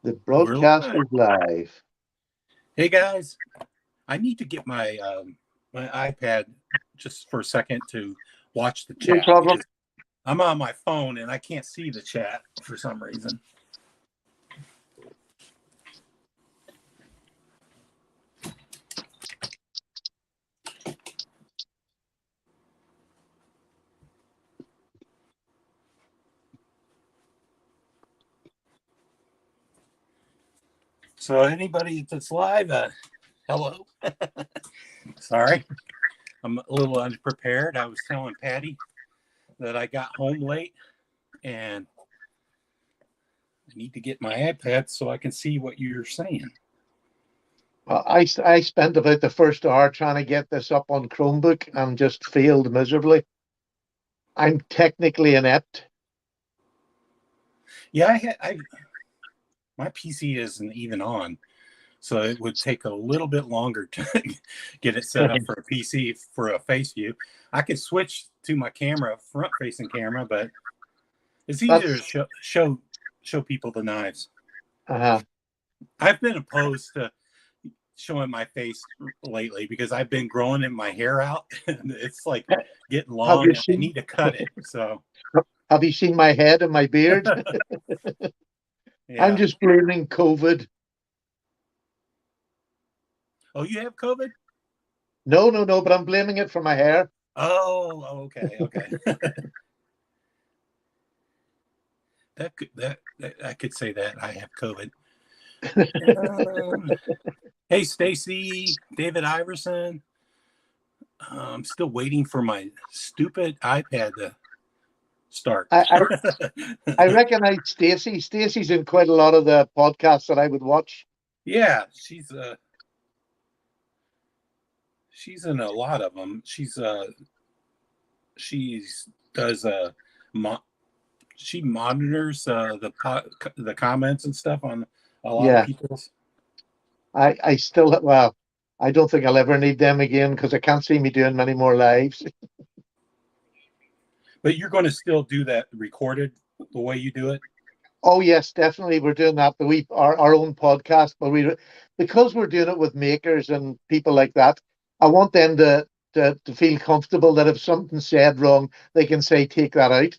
The We're broadcast live. is live. Hey guys, I need to get my iPad just for a second to watch the No chat problem. because I'm on my phone and I can't see the chat for some reason. So anybody that's live, hello. Sorry, I'm a little unprepared. I was telling Patty that I got home late and I need to get my iPad so I can see what you're saying. Well, I spent about the first hour trying to get this up on Chromebook and just failed miserably. I'm technically inept. Yeah, my PC isn't even on. So it would take a little bit longer to get it set up for a PC for a face view. I could switch to my camera, front facing camera, but it's easier That's to show people the knives. uh I've been opposed to showing my face lately because I've been growing in my hair out and it's like getting have long you and I seen need to cut it. So have you seen my head and my beard? I'm yeah. just blaming COVID. Oh, you have COVID? No, but I'm blaming it for my hair. Oh, okay. that I could say that I have COVID. Hey, Stacy, David Iverson. I'm still waiting for my stupid iPad to start. I, I, I recognize Stacy. Stacy's in quite a lot of the podcasts that I would watch. Yeah, she's in a lot of them. She's does she monitors the comments and stuff on a lot of Yeah, people's. I still well, I don't think I'll ever need them again because I can't see me doing many more lives. But you're going to still do that recorded the way you do it. Oh yes, definitely. We're doing that. Our own podcast, but because we're doing it with makers and people like that, I want them to feel comfortable that if something's said wrong, they can say take that out.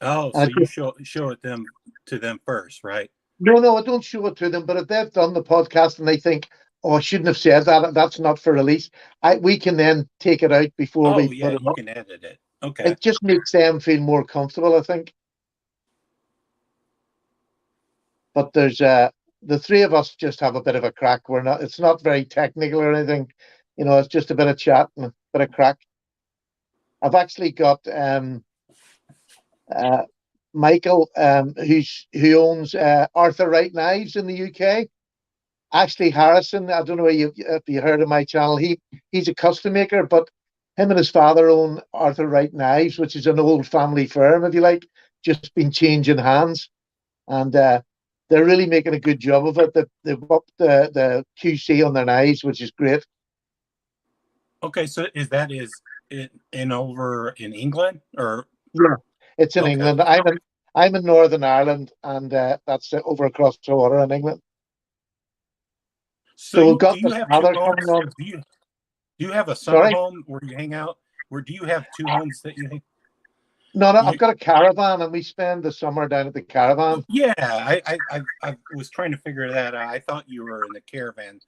Oh, so And you show it them to them first, right? no, I don't show it to them. But if they've done the podcast and they think, "Oh, I shouldn't have said that. That's not for release," we can then take it out before Oh we yeah, put it you up. can edit it. Okay. It just makes them feel more comfortable, I think. But there's the three of us just have a bit of a crack. It's not very technical or anything, it's just a bit of chat and a bit of crack. I've actually got uh, Michael, who owns Arthur Wright Knives in the UK. Ashley Harrison, I don't know if you heard of my channel. He's a custom maker, but him and his father own Arthur Wright Knives, which is an old family firm, if you like, just been changing hands. And they're really making a good job of it. They've upped the QC on their knives, which is great. Okay, so is in over in England or Yeah, it's in okay? England. I'm in Northern Ireland, and that's over across the water in England. So So we've got do the you have two father coming homes? on. Do you have a summer Sorry, home where you hang out? Or do you have two homes that no, I've you got a caravan, and we spend the summer down at the caravan. yeah, I was trying to figure that out. I thought you were in the caravan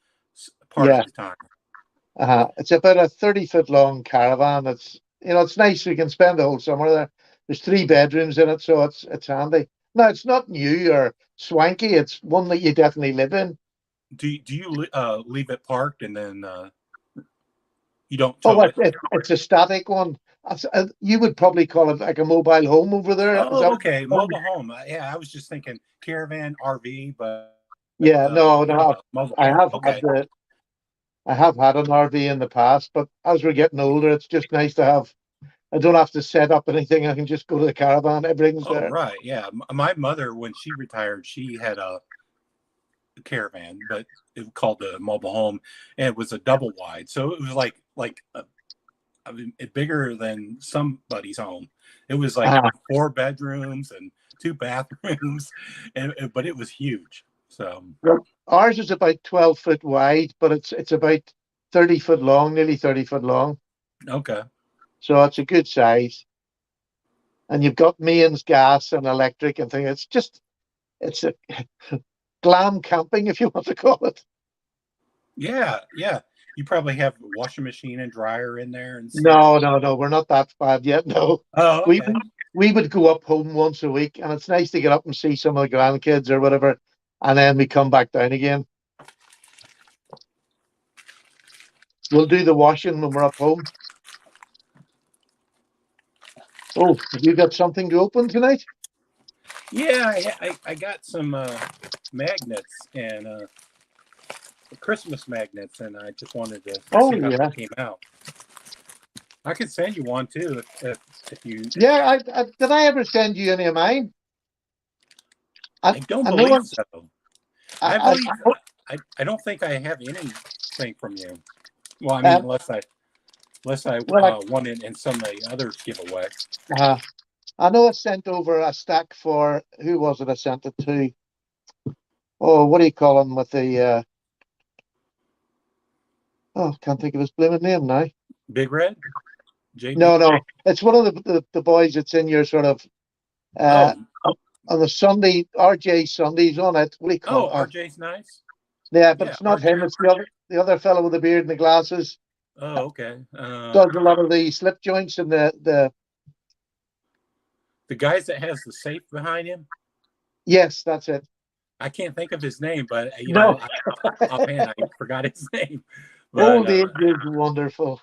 part of Yeah, the time. it's about a 30-foot long caravan. It's nice. We can spend the whole summer there. There's 3 bedrooms in it, so it's handy. No, it's not new or swanky. It's one that you definitely live in. Do you leave it parked and then you don't Oh, tow it? it's a static one. You would probably call it like a mobile home over there. Is that Oh, what okay, you call it? mobile home. Yeah, I was just thinking caravan, RV, but Yeah, no, you have no. a mobile I home. have had Okay. the I have had an RV in the past, but as we're getting older, it's just nice to have. I don't have to set up anything. I can just go to the caravan. Everything's Oh, there. right. Yeah. My mother, when she retired, she had a caravan, but it was called the mobile home, and it was a double wide. So it was like I mean, bigger than somebody's home. It was like 4 bedrooms and 2 bathrooms, but it was huge. So ours is about 12 foot wide, but it's about 30 foot long, nearly 30 foot long. Okay. So it's a good size. And you've got mains, gas, and electric and things. It's a glam camping, if you want to call it. Yeah. You probably have a washing machine and dryer in there and stuff. No, we're not that bad yet. No. Oh, okay. We would go up home once a week, and it's nice to get up and see some of the grandkids or whatever, and then we come back down again. We'll do the washing when we're up home. Oh, have you got something to open tonight? Yeah, I got some magnets and Christmas magnets, and I just wanted to see how they came out. I could send you one too if you. Yeah, did I ever send you any of mine? I don't believe so. I don't think I have anything from you. Well, I mean, unless I won it in some of the other giveaways. I know I sent over a stack for, who was it I sent it to? Oh, what do you call him with the can't think of his blooming name now. Big Red? JD? No. It's one of the boys that's in your sort of on the Sunday, RJ Sundays on it. What do you call it? RJ's nice. Yeah, but it's not him, it's the other fellow with the beard and the glasses. Oh, okay. Does a lot of the slip joints and the guys that has the safe behind him? Yes, that's it. I can't think of his name, but know, offhand, I forgot his name. But, age is wonderful.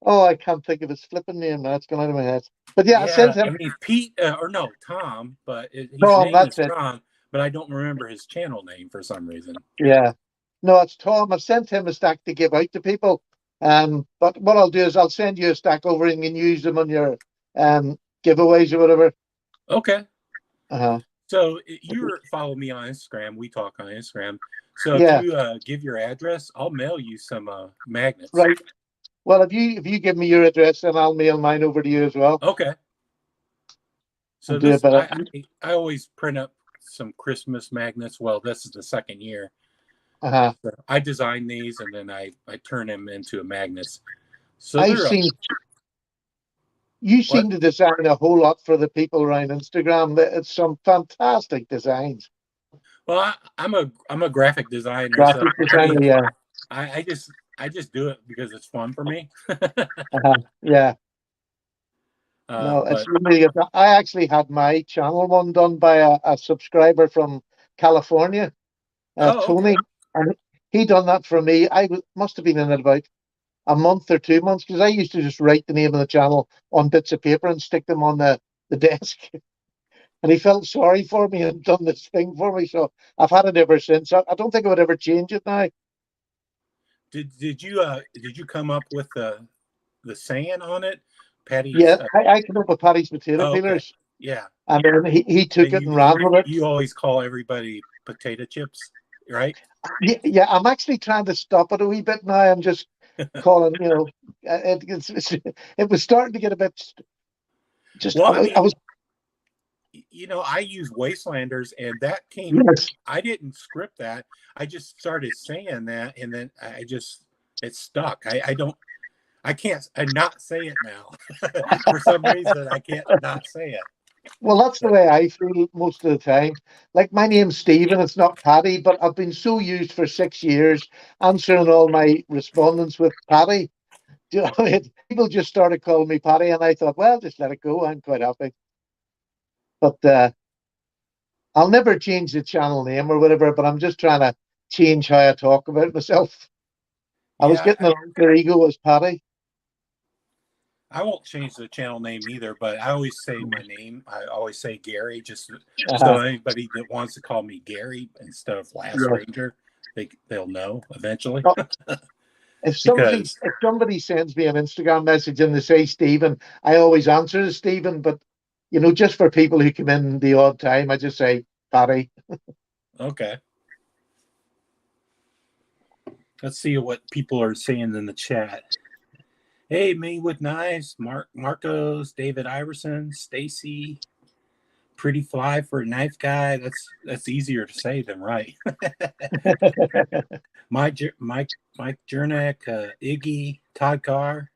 I can't think of his flipping name now. It's gone out of my head. But yeah, I sent him. I mean, Pete, Tom, but his Tom, name is Tom, but I don't remember his channel name for some reason. Yeah. No, it's Tom. I sent him a stack to give out to people. But what I'll do is I'll send you a stack over and you can use them on your giveaways or whatever. Okay. So you follow me on Instagram. We talk on Instagram. So if you give your address, I'll mail you some magnets. Right. Well, if you give me your address, then I'll mail mine over to you as well. Okay. So I always print up some Christmas magnets. Well, this is the second year. So I design these and then I turn them into magnets. So you seem to design a whole lot for the people around Instagram. It's some fantastic designs. Well, I'm a graphic designer. I just do it because it's fun for me. Yeah. No, it's really good. I actually had my channel one done by a subscriber from California, Tony, and he done that for me. I must have been in it about a month or 2 months because I used to just write the name of the channel on bits of paper and stick them on the desk. And he felt sorry for me and done this thing for me. So I've had it ever since. I don't think I would ever change it now. Did you come up with the saying on it? Patty's, I came up with Patty's potato peelers. Yeah. And then he took it and ran with it. You always call everybody potato chips, right? Yeah, I'm actually trying to stop it a wee bit now. I'm just calling, it was starting to get a bit I use Wastelanders, and that came. Yes. I didn't script that. I just started saying that, and then it stuck. I can't not say it now. For some reason, I can't not say it. Well, that's the way I feel most of the time. Like, my name's Stephen, it's not Patty, but I've been so used for 6 years answering all my respondents with Patty. Do you know what I mean? People just started calling me Patty, and I thought, well, just let it go. I'm quite happy. But I'll never change the channel name or whatever, but I'm just trying to change how I talk about myself. I was getting an alter ego as Patty. I won't change the channel name either, but I always say my name. I always say Gary, just so anybody that wants to call me Gary instead of Last Ranger, they'll know eventually. If somebody sends me an Instagram message and they say Stephen, I always answer as Stephen, but just for people who come in the odd time, I just say Patty. Okay. Let's see what people are saying in the chat. Hey, me with knives, Marcos, David Iverson, Stacy, Pretty Fly for a knife guy. That's easier to say than right. Mike Jernick, Iggy, Todd Carr.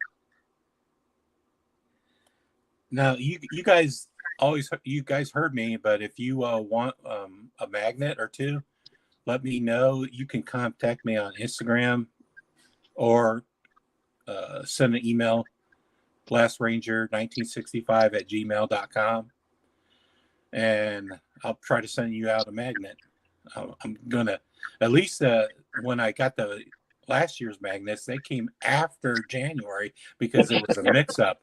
Now you guys heard me, but if you want a magnet or two, let me know. You can contact me on Instagram or send an email, blastranger1965@gmail.com, and I'll try to send you out a magnet. I'm gonna, at least when I got the last year's magnets, they came after January because it was a mix-up.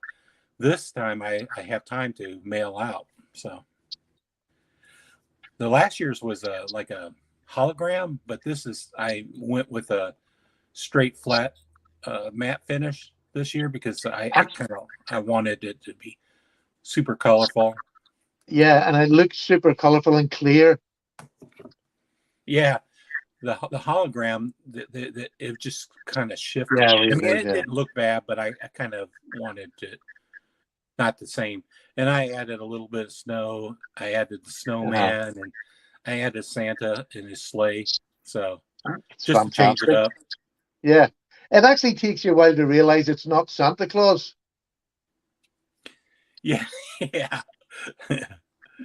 This time I have time to mail out. So the last year's was like a hologram, but I went with a straight flat matte finish this year because I wanted it to be super colorful. Yeah, and it looks super colorful and clear. Yeah, the hologram, it just kind of shifted. Yeah, it didn't look bad, but I kind of wanted to not the same. And I added a little bit of snow. I added the snowman, and I added Santa in his sleigh. So just to change it up. Yeah, it actually takes you a while to realize it's not Santa Claus. Yeah, yeah.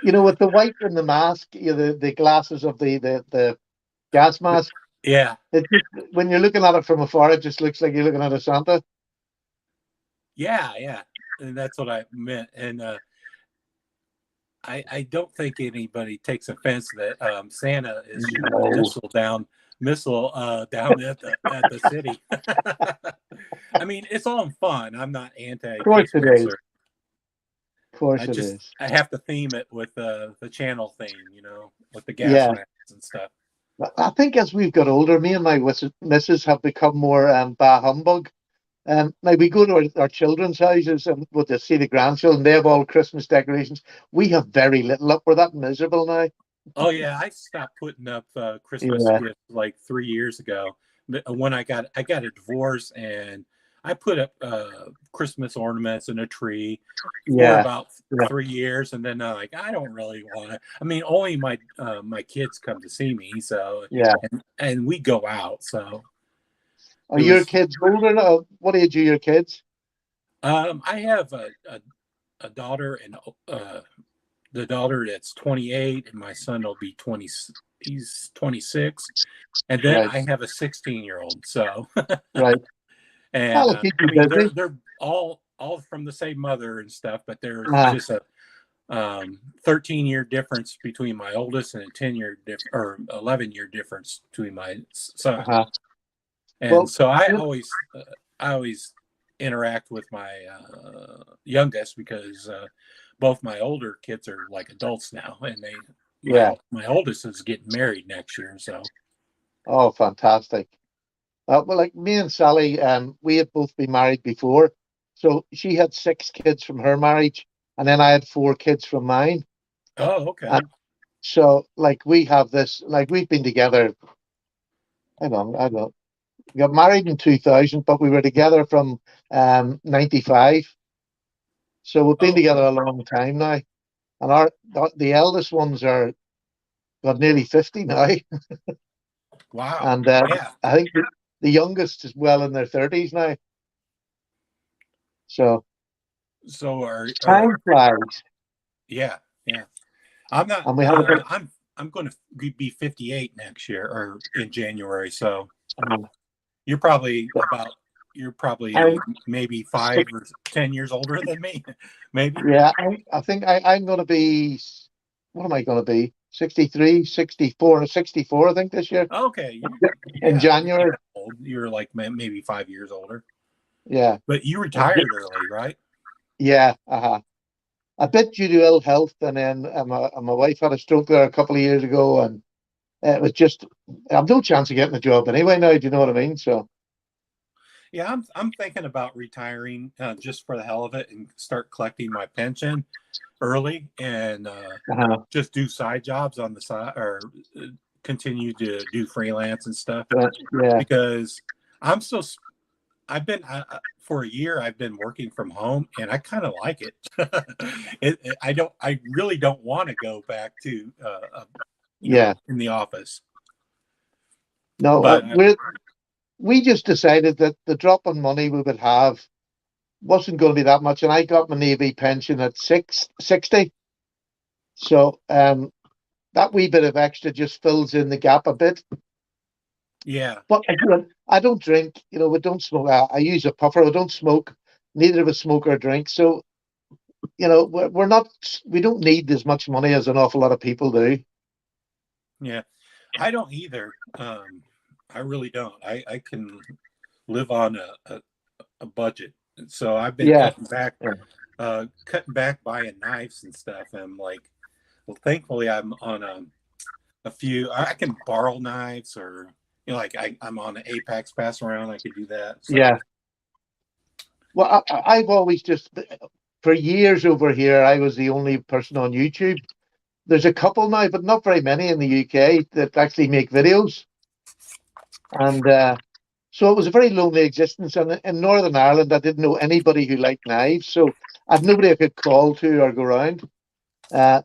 You know, with the white and the mask, the glasses of the gas mask. Yeah. When you're looking at it from afar, it just looks like you're looking at a Santa. Yeah, yeah. And that's what I meant. And I don't think anybody takes offense that Santa is missile down at the city. I mean, it's all in fun. I'm not anti. Of course it is. Of course it is. I have to theme it with the channel theme, with the gas masks and stuff. I think as we've got older, me and my missus have become more bah humbug. Now we go to our children's houses and with the see the grandchildren, they have all Christmas decorations. We have very little up. We're that miserable now. Oh yeah, I stopped putting up Christmas gifts like 3 years ago. When I got a divorce, and I put up Christmas ornaments in a tree for about 3 years, and then I don't really want to. I mean, only my kids come to see me, so and we go out. So are your kids older now? What age are your kids? I have a daughter, and the daughter that's 28, and my son will be 20. He's 26, and then I have a 16-year-old. So right. And they're all from the same mother and stuff, but there's just a 13-year difference between my oldest and a 10-year or 11-year difference between my son. And so I always interact with my youngest because both my older kids are like adults now, and my oldest is getting married next year. So fantastic. Well, like me and Sally, we had both been married before. So she had 6 kids from her marriage, and then I had 4 kids from mine. Oh, okay. So like we have this, like we've been together, I don't know. We got married in 2000, but we were together from 95. So we've been together a long time now. And the eldest ones are got nearly 50 now. Wow. And I think the youngest is well in their 30s now. So time flies. Yeah. I'm not. And we have I'm going to be 58 next year or in January. So you're probably maybe 5 or 10 years older than me. Maybe. Yeah, I think I'm going to be. What am I going to be? 63, 64, 64, I think this year. Okay. In January. You're like maybe 5 years older. Yeah. But you retired early, right? Yeah. A bit due to ill health, and then my wife had a stroke there a couple of years ago, and it was just I've no chance of getting a job anyway now. Do you know what I mean? So. Yeah, I'm thinking about retiring just for the hell of it and start collecting my pension early and just do side jobs on the side or continue to do freelance and stuff. Yeah. Because I'm so I've been for a year. I've been working from home, and I kind of like it. I really don't want to go back to Yeah. in the office. No, But we just decided that the drop in money we would have wasn't going to be that much, and I got my Navy pension at 60. So that wee bit of extra just fills in the gap a bit. yeah, But again, I don't drink. We don't smoke. I use a puffer. I don't smoke. Neither of us smoke or drink. So we're not. We don't need as much money as an awful lot of people do. yeah, I don't either. I really don't. I can live on a budget, so I've been cutting back buying knives and stuff. And I'm like, well, thankfully I'm on a few. I can borrow knives, or like I'm on an Apex pass around. I could do that. So. Yeah. Well, I've always just, for years over here, I was the only person on YouTube. There's a couple now, but not very many in the UK that actually make videos. And so it was a very lonely existence. And in Northern Ireland, I didn't know anybody who liked knives. So I had nobody I could call to or go around. So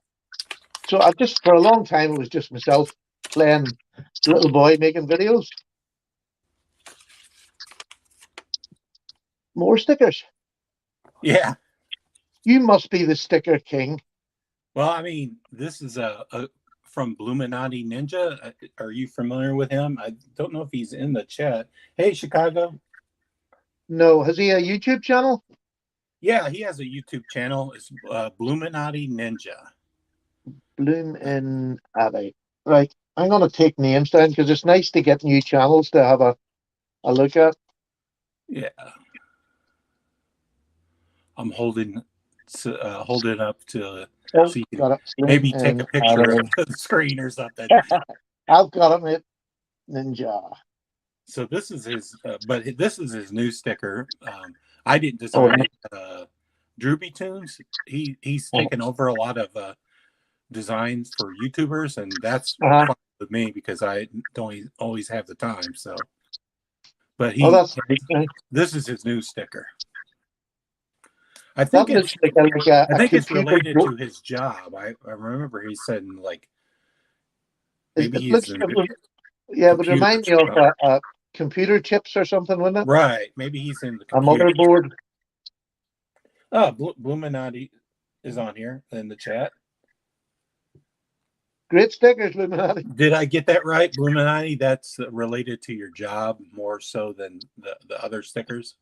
for a long time, it was just myself playing little boy making videos. More stickers. Yeah. You must be the sticker king. Well, I mean, this is from Bluminati Ninja. Are you familiar with him? I don't know if he's in the chat. Hey, Chicago. No, has he a YouTube channel? Yeah, he has a YouTube channel. It's Bluminati Ninja. Bluminati. Right. I'm going to take names down because it's nice to get new channels to have a look at. Yeah. I'm holding up to so you can maybe take a picture of the screen or something. I've got it, mate. Ninja. So this is his, but this is his new sticker. I didn't design it. Droopy Tunes. He's taken over a lot of designs for YouTubers, and that's fine with me because I don't always have the time. So, but this is his new sticker. I think it's it's related to his job. I remember he said like maybe he's it would remind me of computer chips or something, wouldn't it? Right. Maybe he's in the computer. A motherboard. Oh, Bluminati is on here in the chat. Great stickers, Bluminati. Did I get that right, Bluminati? That's related to your job more so than the other stickers?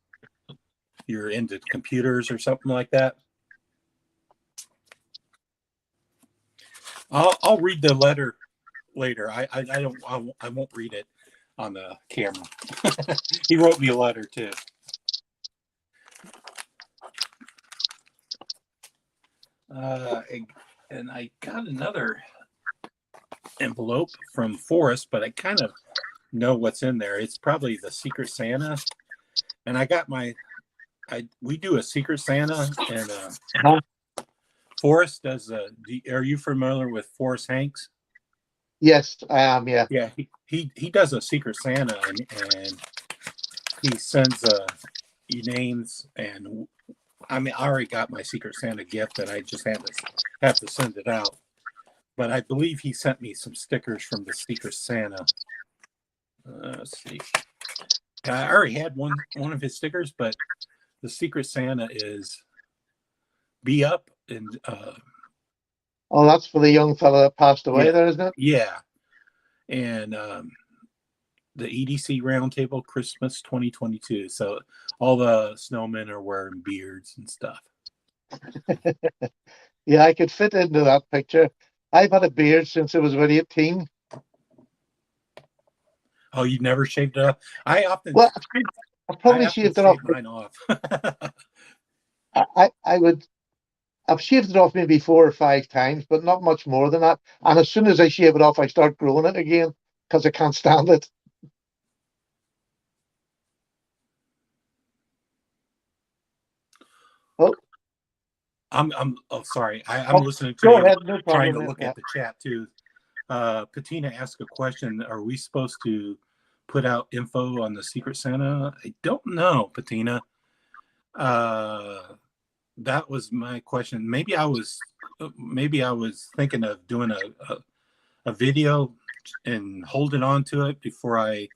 You're into computers or something like that? I'll read the letter later. I won't read it on the camera. He wrote me a letter too. And I got another envelope from Forrest, but I kind of know what's in there. It's probably the Secret Santa. And I got we do a Secret Santa, and Forrest does are you familiar with Forrest Hanks? Yes, I am. Yeah. Yeah, he does a Secret Santa, and he sends you names, and I mean, I already got my Secret Santa gift, and I just have to send it out. But I believe he sent me some stickers from the Secret Santa. Let's see. I already had one of his stickers, but the Secret Santa is Be Up and oh, that's for the young fella that passed away there, isn't it? Yeah. And the EDC Roundtable Christmas 2022. So all the snowmen are wearing beards and stuff. Yeah, I could fit into that picture. I've had a beard since I was about 18. Oh, you never shaved it off? I probably shaved it off. Mine off. I've shaved it off maybe 4 or 5 times, but not much more than that. And as soon as I shave it off, I start growing it again because I can't stand it. Oh, I'm sorry. I'm listening to you. Ahead, no problem, trying to look at the chat too. Patina asked a question. Are we supposed to put out info on the Secret Santa? I don't know, Patina. That was my question. Maybe I was thinking of doing a video and holding on to it before I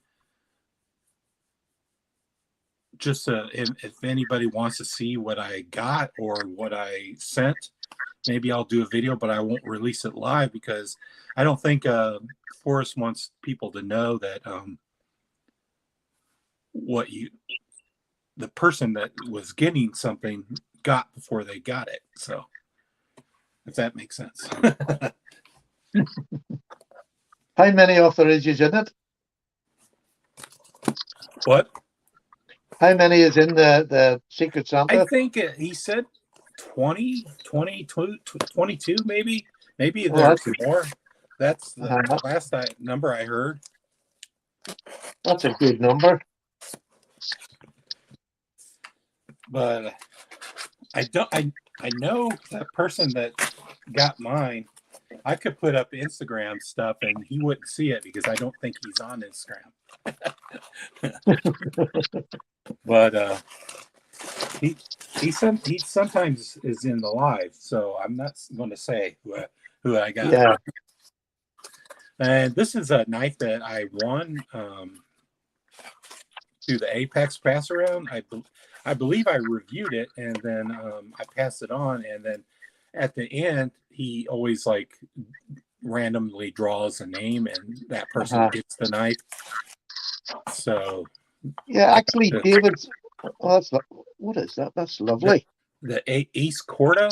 just if anybody wants to see what I got or what I sent, maybe I'll do a video, but I won't release it live because I don't think Forrest wants people to know that the person that was getting something got before they got it. So if that makes sense. How many of there is in it? What? How many is in the Secret Santa? I think he said 20, 22 maybe. Maybe there's more. That's the last number I heard. That's a good number. But I know that person that got mine. I could put up Instagram stuff and he wouldn't see it because I don't think he's on Instagram. But he sometimes is in the live, so I'm not going to say who I got. Yeah. And this is a knife that I won through the Apex pass around. I believe I reviewed it and then I passed it on, and then at the end he always like randomly draws a name and that person gets the knife. So yeah, actually David's what is that? That's lovely. The Ace Corda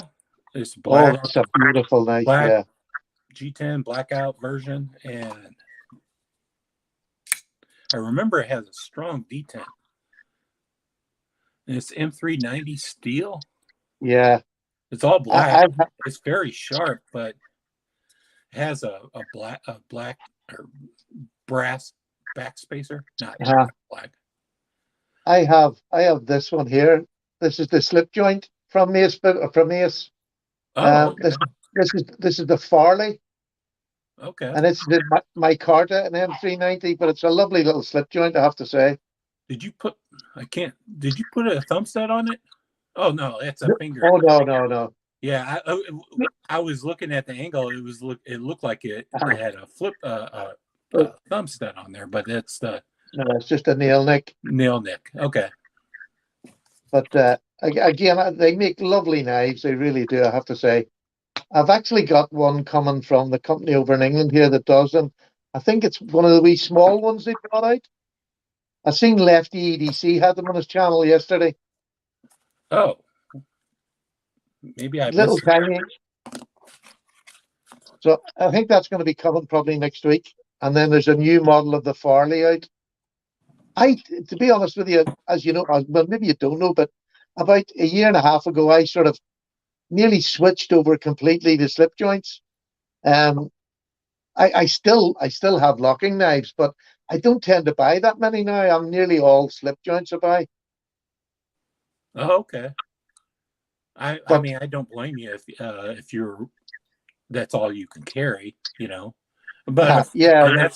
is black. Oh, that's a beautiful knife. Black, yeah. G10 blackout version, and I remember it has a strong D10. And it's M390 steel. Yeah. It's all black. It's very sharp, but it has a black or brass backspacer. Not black. I have this one here. This is the slip joint from Ace. Okay. This is the Farley. Okay. And it's the micarta an M390, but it's a lovely little slip joint, I have to say. Did you put a thumb set on it? Oh no, it's a finger. Oh no. Yeah, I was looking at the angle. It looked like it had a flip thumb set on there, but it's just a nail nick. Nail nick. Okay. But again, they make lovely knives. They really do, I have to say. I've actually got one coming from the company over in England here that does them. I think it's one of the wee small ones they brought out. I seen Lefty EDC had them on his channel yesterday. Oh, maybe I little tiny. So I think that's going to be coming probably next week. And then there's a new model of the Farley out. To be honest with you, as you know, well, maybe you don't know, but about a year and a half ago, I sort of nearly switched over completely to slip joints. I still have locking knives, but I don't tend to buy that many now. I'm nearly all slip joints I buy. Oh, okay. I mean, I don't blame you if that's all you can carry, you know. But yeah,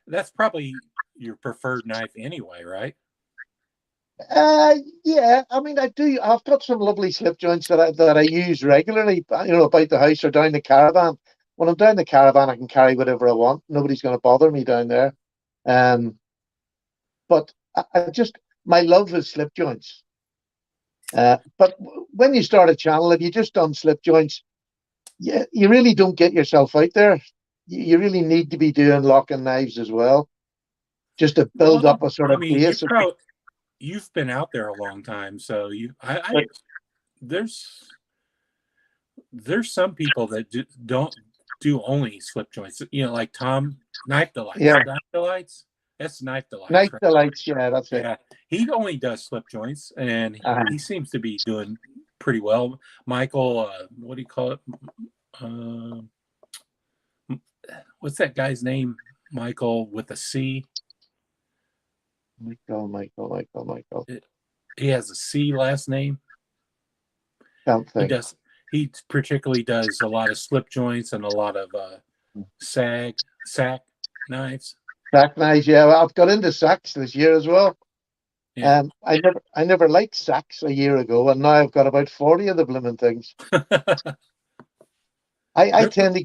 that's probably your preferred knife anyway, right? Yeah. I mean, I've got some lovely slip joints that I use regularly, you know, about the house or down the caravan. When I'm down the caravan, I can carry whatever I want. Nobody's going to bother me down there. But my love is slip joints. But when you start a channel, if you just done slip joints, you really don't get yourself out there. You really need to be doing locking knives as well, just to build up a sort of base. You've been out there a long time, so there's some people that don't do only slip joints. You know, like Tom Knife Delights. Yeah. Knife Delights. That's Knife Delights. Knife Delights. Yeah, that's it. Yeah, he only does slip joints, and he seems to be doing pretty well. Michael, what do you call it? What's that guy's name? Michael with a C. Michael. He has a C last name. He particularly does a lot of slip joints and a lot of sack knives. Sack knives, yeah. Well, I've got into sacks this year as well. Yeah. I never liked sacks a year ago, and now I've got about 40 of the blooming things. I tend to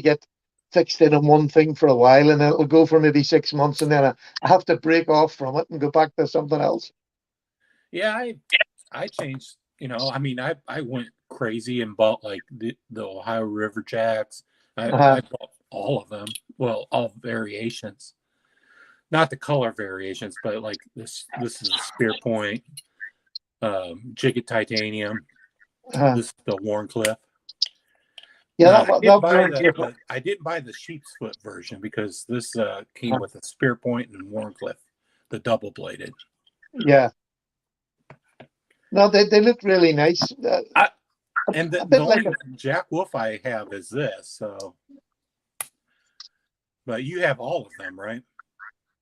get fixed in on one thing for a while, and it'll go for maybe 6 months, and then I have to break off from it and go back to something else. Yeah, I changed. I mean, I went crazy and bought like the Ohio River Jacks. I bought all of them. Well, all variations, not the color variations, but like this is a Spear Point, Jigged Titanium. This is the Warncliffe. Yeah, I didn't buy the sheep's foot version because this came with a Spear Point and Warncliffe, the double bladed. Yeah. No, they look really nice. And the only Jack Wolf I have is this. So, but you have all of them, right?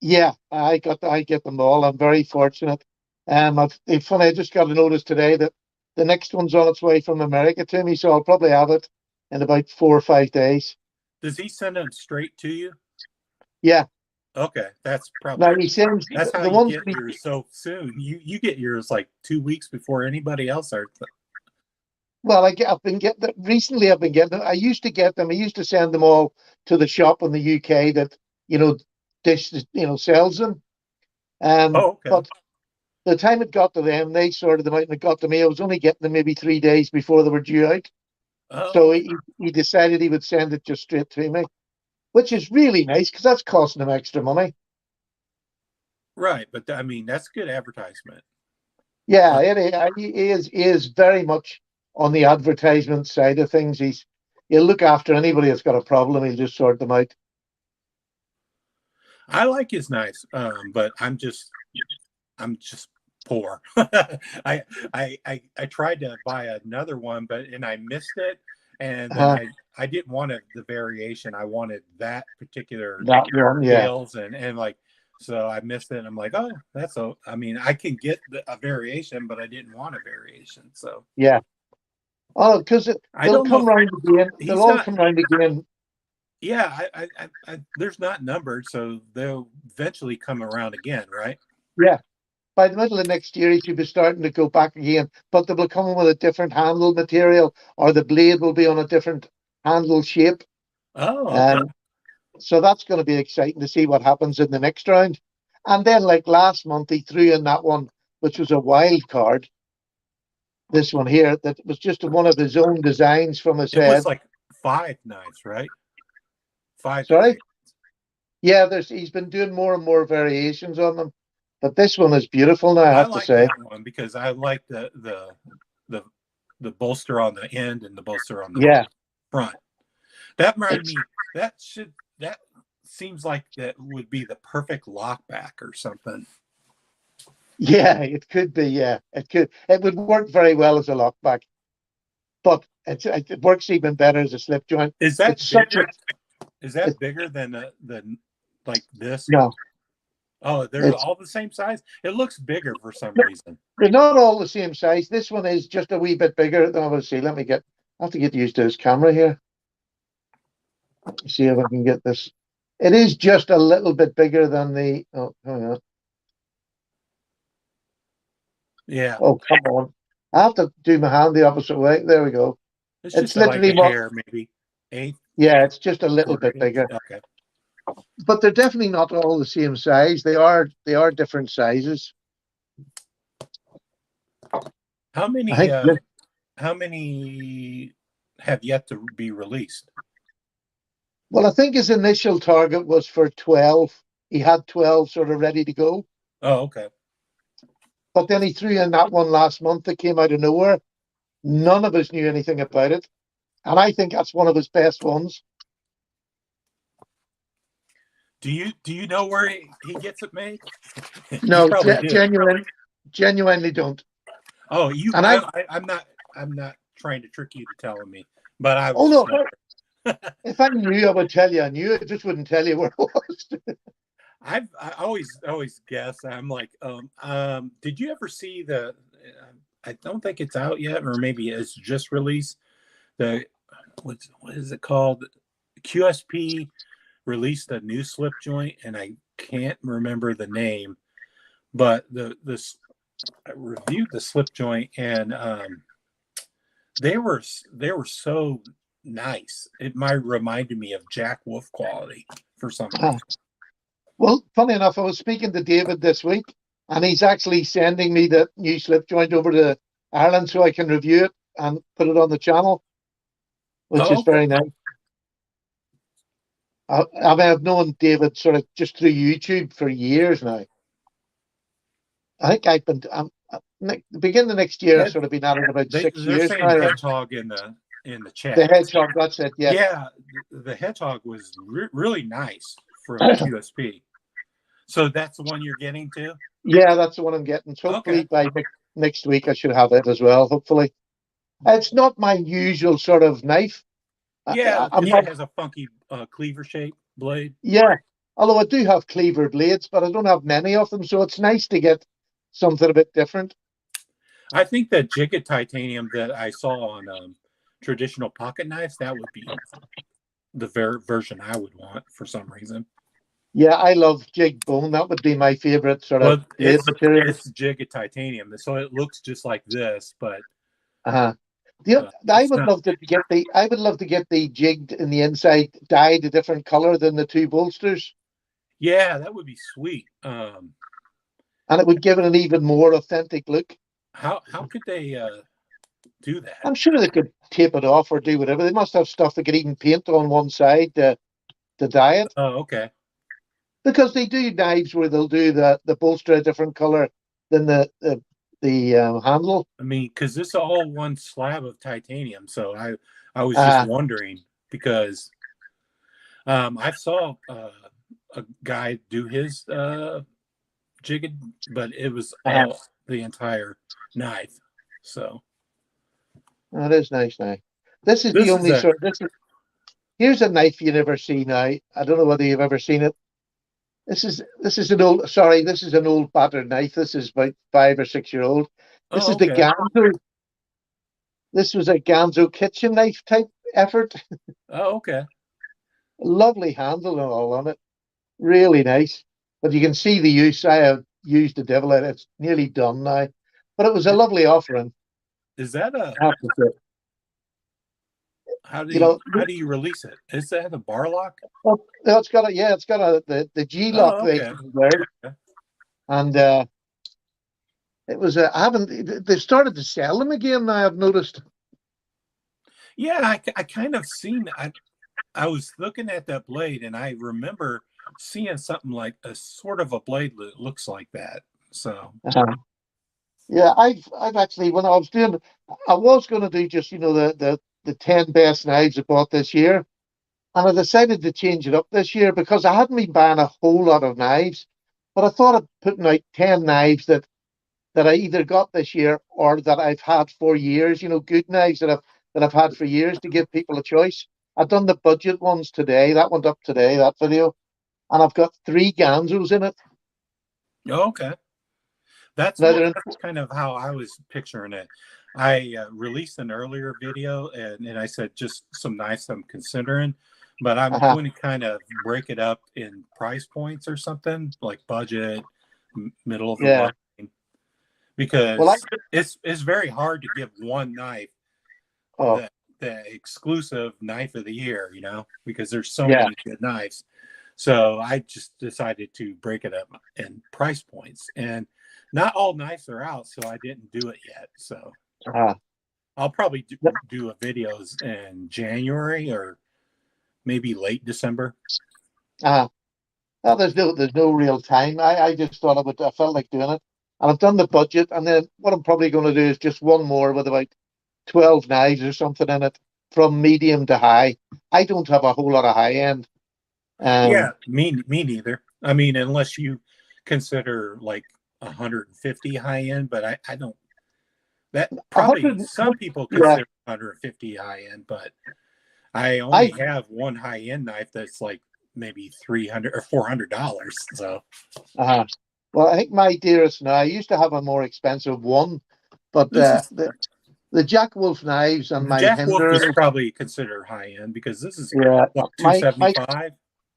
Yeah, I get them all. I'm very fortunate. It's funny. I just got a notice today that the next one's on its way from America to me, so I'll probably have it in about 4 or 5 days. Does he send them straight to you? Yeah. Okay, that's probably. Now he sends that's how you get yours so soon. You get yours like 2 weeks before anybody else are. Well, I've been getting them recently. I've been getting them. I used to get them. I used to send them all to the shop in the UK that sells them. Okay. But the time it got to them, they sorted them out, and it got to me. I was only getting them maybe 3 days before they were due out. So he decided he would send it just straight to me, which is really nice because that's costing him extra money. Right, but I mean that's good advertisement. Yeah, he is very much on the advertisement side of things. He'll look after anybody that's got a problem. He'll just sort them out. I like his knives, but I'm just poor. I tried to buy another one, and I missed it, and then I didn't want the variation. I wanted that particular scales, and like so I missed it. And I'm like, oh, I mean, I can get a variation, but I didn't want a variation. So yeah. Oh, because they'll come round again. They'll all come round again. Yeah, I there's not numbered, so they'll eventually come around again, right? Yeah. By the middle of next year, he should be starting to go back again, but they will come with a different handle material, or the blade will be on a different handle shape. Oh, okay. So that's going to be exciting to see what happens in the next round. And then, like last month, he threw in that one, which was a wild card. This one here, that was just one of his own designs from his head. It was like 5 knives, right? 5. Sorry? Yeah, he's been doing more and more variations on them. But this one is beautiful now, I have to say. That one because I like the bolster on the end and the bolster on the front. That reminds me. That seems like that would be the perfect lockback or something. Yeah, it could be. Yeah, it could. It would work very well as a lockback, but it works even better as a slip joint. Is that bigger? Is that bigger than like this? No. Oh, they're all the same size? It looks bigger for some reason. They're not all the same size. This one is just a wee bit bigger. Obviously, I have to get used to this camera here. See if I can get this. It is just a little bit bigger than the. Oh, hang on. Yeah. Oh, come on. I have to do my hand the opposite way. There we go. It's literally like a hair, maybe. 8. Yeah, it's just a little bit bigger. Okay. But they're definitely not all the same size. They are different sizes. How many have yet to be released? Well, I think his initial target was for 12. He had 12 sort of ready to go. Oh, okay. But then he threw in that one last month that came out of nowhere. None of us knew anything about it. And I think that's one of his best ones. Do you know where he gets it made? No, genuinely don't. Oh, and I'm not trying to trick you to telling me, but I was. Oh no! If I knew, I would tell you. I knew. I just wouldn't tell you where it was. I always guess. I'm like, did you ever see the? I don't think it's out yet, or maybe it's just released. What is it called? QSP released a new slip joint, and I can't remember the name, but I reviewed the slip joint, and they were so nice. It might reminded me of Jack Wolf quality for some reason. Well, funny enough, I was speaking to David this week, and he's actually sending me the new slip joint over to Ireland so I can review it and put it on the channel, which is very nice. I mean, I've known David sort of just through YouTube for years now. I think I've been beginning of next year. I've sort of been at it about 6 years saying now. Hedgehog in the chat. The Hedgehog, that's it. Yeah. Yeah, the Hedgehog was really nice from QSP. So that's the one you're getting to? Yeah, that's the one I'm getting. So hopefully by next week I should have it as well. Hopefully, it's not my usual sort of knife. Yeah, it has a funky cleaver shape blade. Yeah, although I do have cleaver blades, but I don't have many of them, so it's nice to get something a bit different. I think that jigged titanium that I saw on traditional pocket knives, that would be the version I would want for some reason. Yeah, I love jigged bone. That would be my favorite sort of blade material. It's jigged titanium, so it looks just like this, but I would love to get the jigged in the inside dyed a different color than the two bolsters. Yeah, that would be sweet. And it would give it an even more authentic look. How could they do that? I'm sure they could tape it off or do whatever. They must have stuff they could even paint on one side to dye it. Oh, okay. Because they do knives where they'll do the bolster a different color than the handle. I mean, because this is all one slab of titanium, so I was just wondering because I saw a guy do his jigged, but it was all the entire knife. So that is nice. Now this is the only sort. Here's a knife you never see now. I don't know whether you've ever seen it. This is an old. Sorry, this is an old battered knife. This is about 5 or 6 year old. This is the Ganzo. This was a Ganzo kitchen knife type effort. Oh, okay. Lovely handle and all on it. Really nice. But you can see the use. I have used the devil at it. It's nearly done now. But it was a lovely offering. Is that a? How do you release it? Is that a bar lock? Well, it's got the G lock there. And it was they've started to sell them again now, I've noticed. Yeah, I kind of seen I was looking at that blade and I remember seeing something like a sort of a blade that looks like that. So yeah, I've actually when I was going to do just the 10 best knives I bought this year, and I decided to change it up this year because I hadn't been buying a whole lot of knives, but I thought of putting out 10 knives that I either got this year or that I've had for years. Good knives that I've had for years to give people a choice. I've done the budget ones today. That went up today, that video, and I've got 3 Ganzos in it. Oh, okay. That's kind of how I was picturing it. I released an earlier video and I said just some knives I'm considering, but I'm going to kind of break it up in price points or something like budget, middle of the line, because it's very hard to give one knife the exclusive knife of the year, because there's so many good knives. So I just decided to break it up in price points, and not all knives are out, so I didn't do it yet. So I'll probably do a videos in January or maybe late December. Well, there's no real time. I just thought I felt like doing it, and I've done the budget, and then what I'm probably going to do is just one more with about 12 knives or something in it, from medium to high. I don't have a whole lot of high end. Me neither. I mean, unless you consider like 150 high end, but I don't. That probably some people consider 150 high end, but I only have one high end knife that's like maybe $300 or $400. So, well, I think my dearest now. I used to have a more expensive one, but the Jack Wolf knives and my Jack Wolf is probably considered high end because this is what, 275.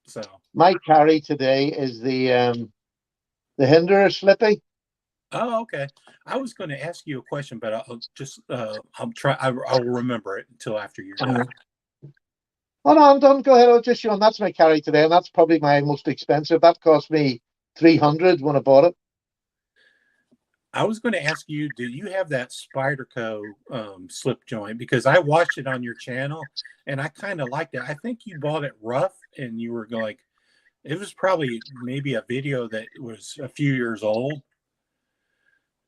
So My carry today is the Hinderer Slippy. oh, okay. I was going to ask you a question, but I'll just I'll try. I'll remember it until after you're done. Oh no, I'm done. Go ahead. I'll just show them. That's my carry today, and that's probably my most expensive. That cost me 300 when I bought it. I was going to ask you, do you have that Spyderco slip joint? Because I watched it on your channel, and I kind of liked it. I think you bought it rough, and you were like, it was probably maybe a video that was a few years old.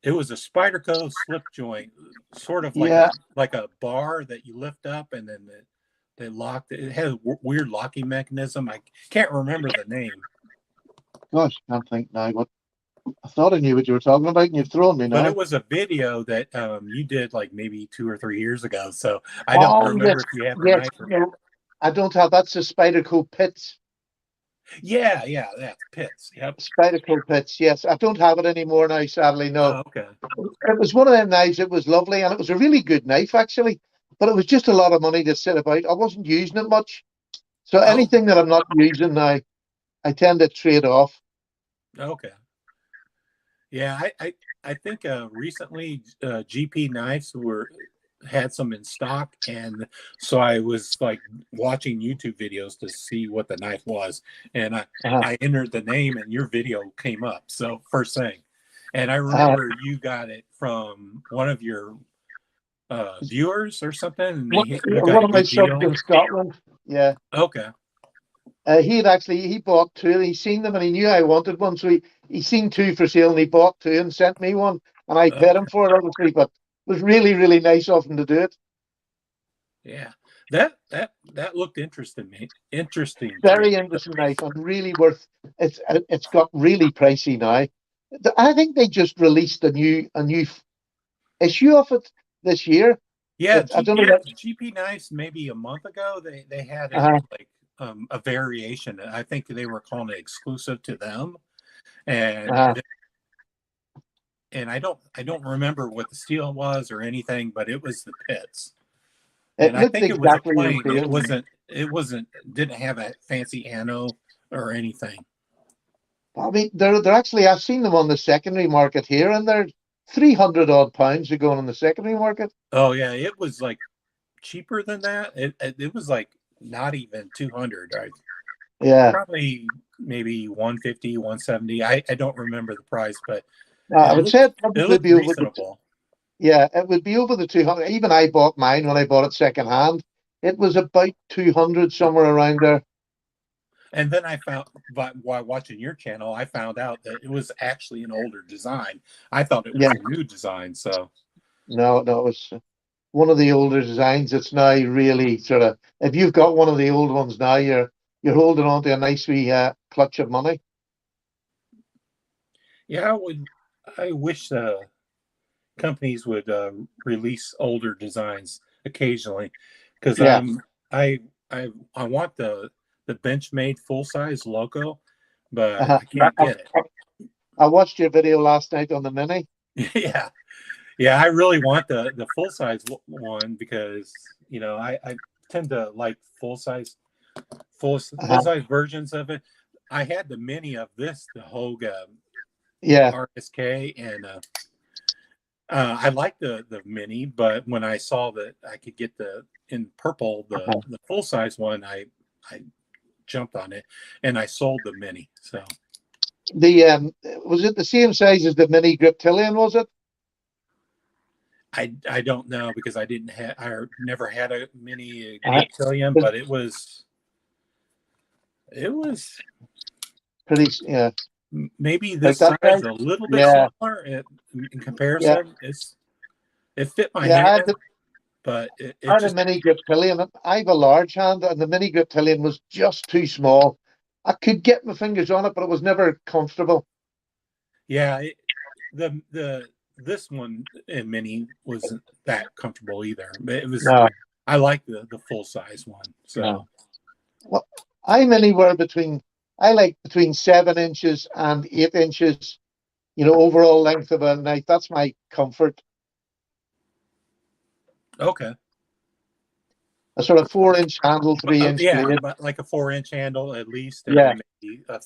It was a Spyderco slip joint, sort of like a bar that you lift up, and then they locked it. It had a weird locking mechanism. I can't remember the name. Gosh, I can't think now. What I thought I knew what you were talking about, and you've thrown me now. But it was a video that you did like maybe 2 or 3 years ago. So I don't remember if you have the knife. No, I don't have. That's the Spyderco Pits. Yeah, that's Pits. Yep. Spyderco Pits. Yes, I don't have it anymore now. Sadly, no. Oh, okay. It was one of them knives. It was lovely, and it was a really good knife actually. But it was just a lot of money to sit about. I wasn't using it much, so anything that I'm not using now, I tend to trade off. Okay. Yeah, I think recently GP knives had some in stock, and so I was like watching YouTube videos to see what the knife was, and I entered the name, and your video came up. So first thing, and I remember you got it from one of your viewers or something, and one of my subs in Scotland. Yeah. Okay. He bought two. He seen them and he knew I wanted one, so he seen two for sale and he bought two and sent me one, and I paid him for it obviously, but it was really, really nice of him to do it. Yeah, that looked interesting. Very interesting knife, and really worth. It's got really pricey now. I think they just released a new issue of it this year. Yeah, I don't know. GP knives maybe a month ago they had it like a variation. I think they were calling it exclusive to them, and I don't remember what the steel was or anything, but it was the Pits. And I think it was a plain. It didn't have a fancy anno or anything. I mean, they're actually, I've seen them on the secondary market here, and they're 300 odd pounds are going on the secondary market. Oh yeah, it was like cheaper than that. It was like not even 200, right? Yeah, probably maybe 150, 170. I don't remember the price, but I would say it probably would be reasonable. It would be over the 200. Even I bought mine when I bought it second hand. It was about 200, somewhere around there. And then I found, while watching your channel, I found out that it was actually an older design. I thought it was a new design. So no, it was one of the older designs. It's now really sort of, if you've got one of the old ones now, you're holding on to a nice wee clutch of money. Yeah, I wish companies would release older designs occasionally, because I want the Benchmade full size logo, but I can't get it. I watched your video last night on the Mini. Yeah, I really want the full size one, because I tend to like full size versions of it. I had the Mini of this, the Hogue RSK, and I like the Mini, but when I saw that I could get in purple the full size one, I jumped on it, and I sold the Mini. So was it the same size as the Mini Griptilian? Was it? I don't know, because I never had a Mini Griptilian, but it was pretty maybe this size a little bit smaller in comparison. It fit my hand. But it had a Mini Griptilian. I have a large hand, and the Mini Griptilian was just too small. I could get my fingers on it, but it was never comfortable. Yeah, this one in Mini wasn't that comfortable either. It was. No. I like the full size one. So, well, I'm anywhere between. I like between 7 inches and 8 inches. Overall length of a knife. That's my comfort. Okay. a sort of 4-inch handle, 3-inch Yeah, blade. but like a 4-inch handle at least, and Yeah, then maybe a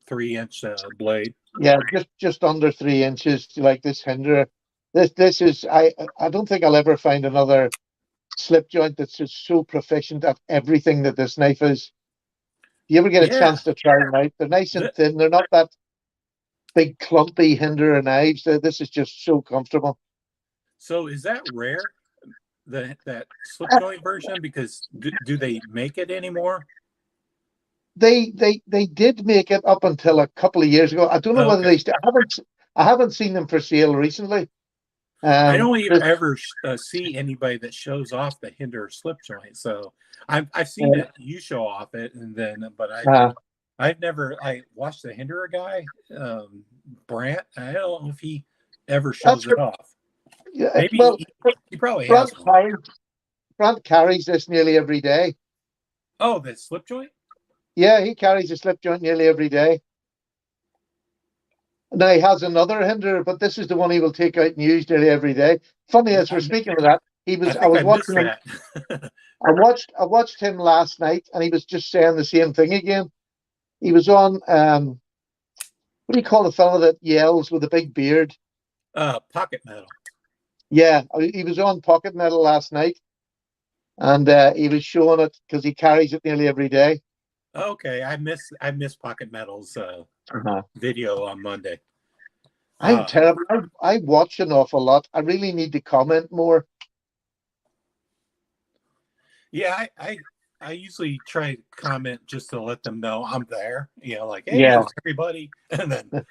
3-inch blade. yeah, just under 3 inches, like this hinder. This is I don't think I'll ever find another slip joint that's just so proficient at everything that this knife is. If you ever get a Yeah. chance to try them out, they're nice and thin. They're not that big clumpy hinder knives. This is just so comfortable. So is that rare, that slip joint version? Because do they make it anymore? They did make it up until a couple of years ago. I don't know whether they still. I haven't seen them for sale recently. I don't ever see anybody that shows off the hinder slip joint. So I've seen it. You show off it, and then but I've never watched the hinder guy, Brant. I don't know if he ever shows it off. Yeah, maybe well, he probably has one. Brant carries this nearly every day. Oh, the slip joint? Yeah, he carries a slip joint nearly every day. Now he has another hinder, but this is the one he will take out and use nearly every day. Funny as we're speaking of that, I was watching him. I watched him last night, and he was just saying the same thing again. He was on what do you call the fellow that yells with a big beard? Pocket Metal. Yeah, he was on Pocket Metal last night, and he was showing it because he carries it nearly every day. Okay, I miss Pocket Metal's video on Monday. I'm terrible. I watch an awful lot. I really need to comment more. Yeah, I usually try to comment just to let them know I'm there. You know, like, hey, everybody, and then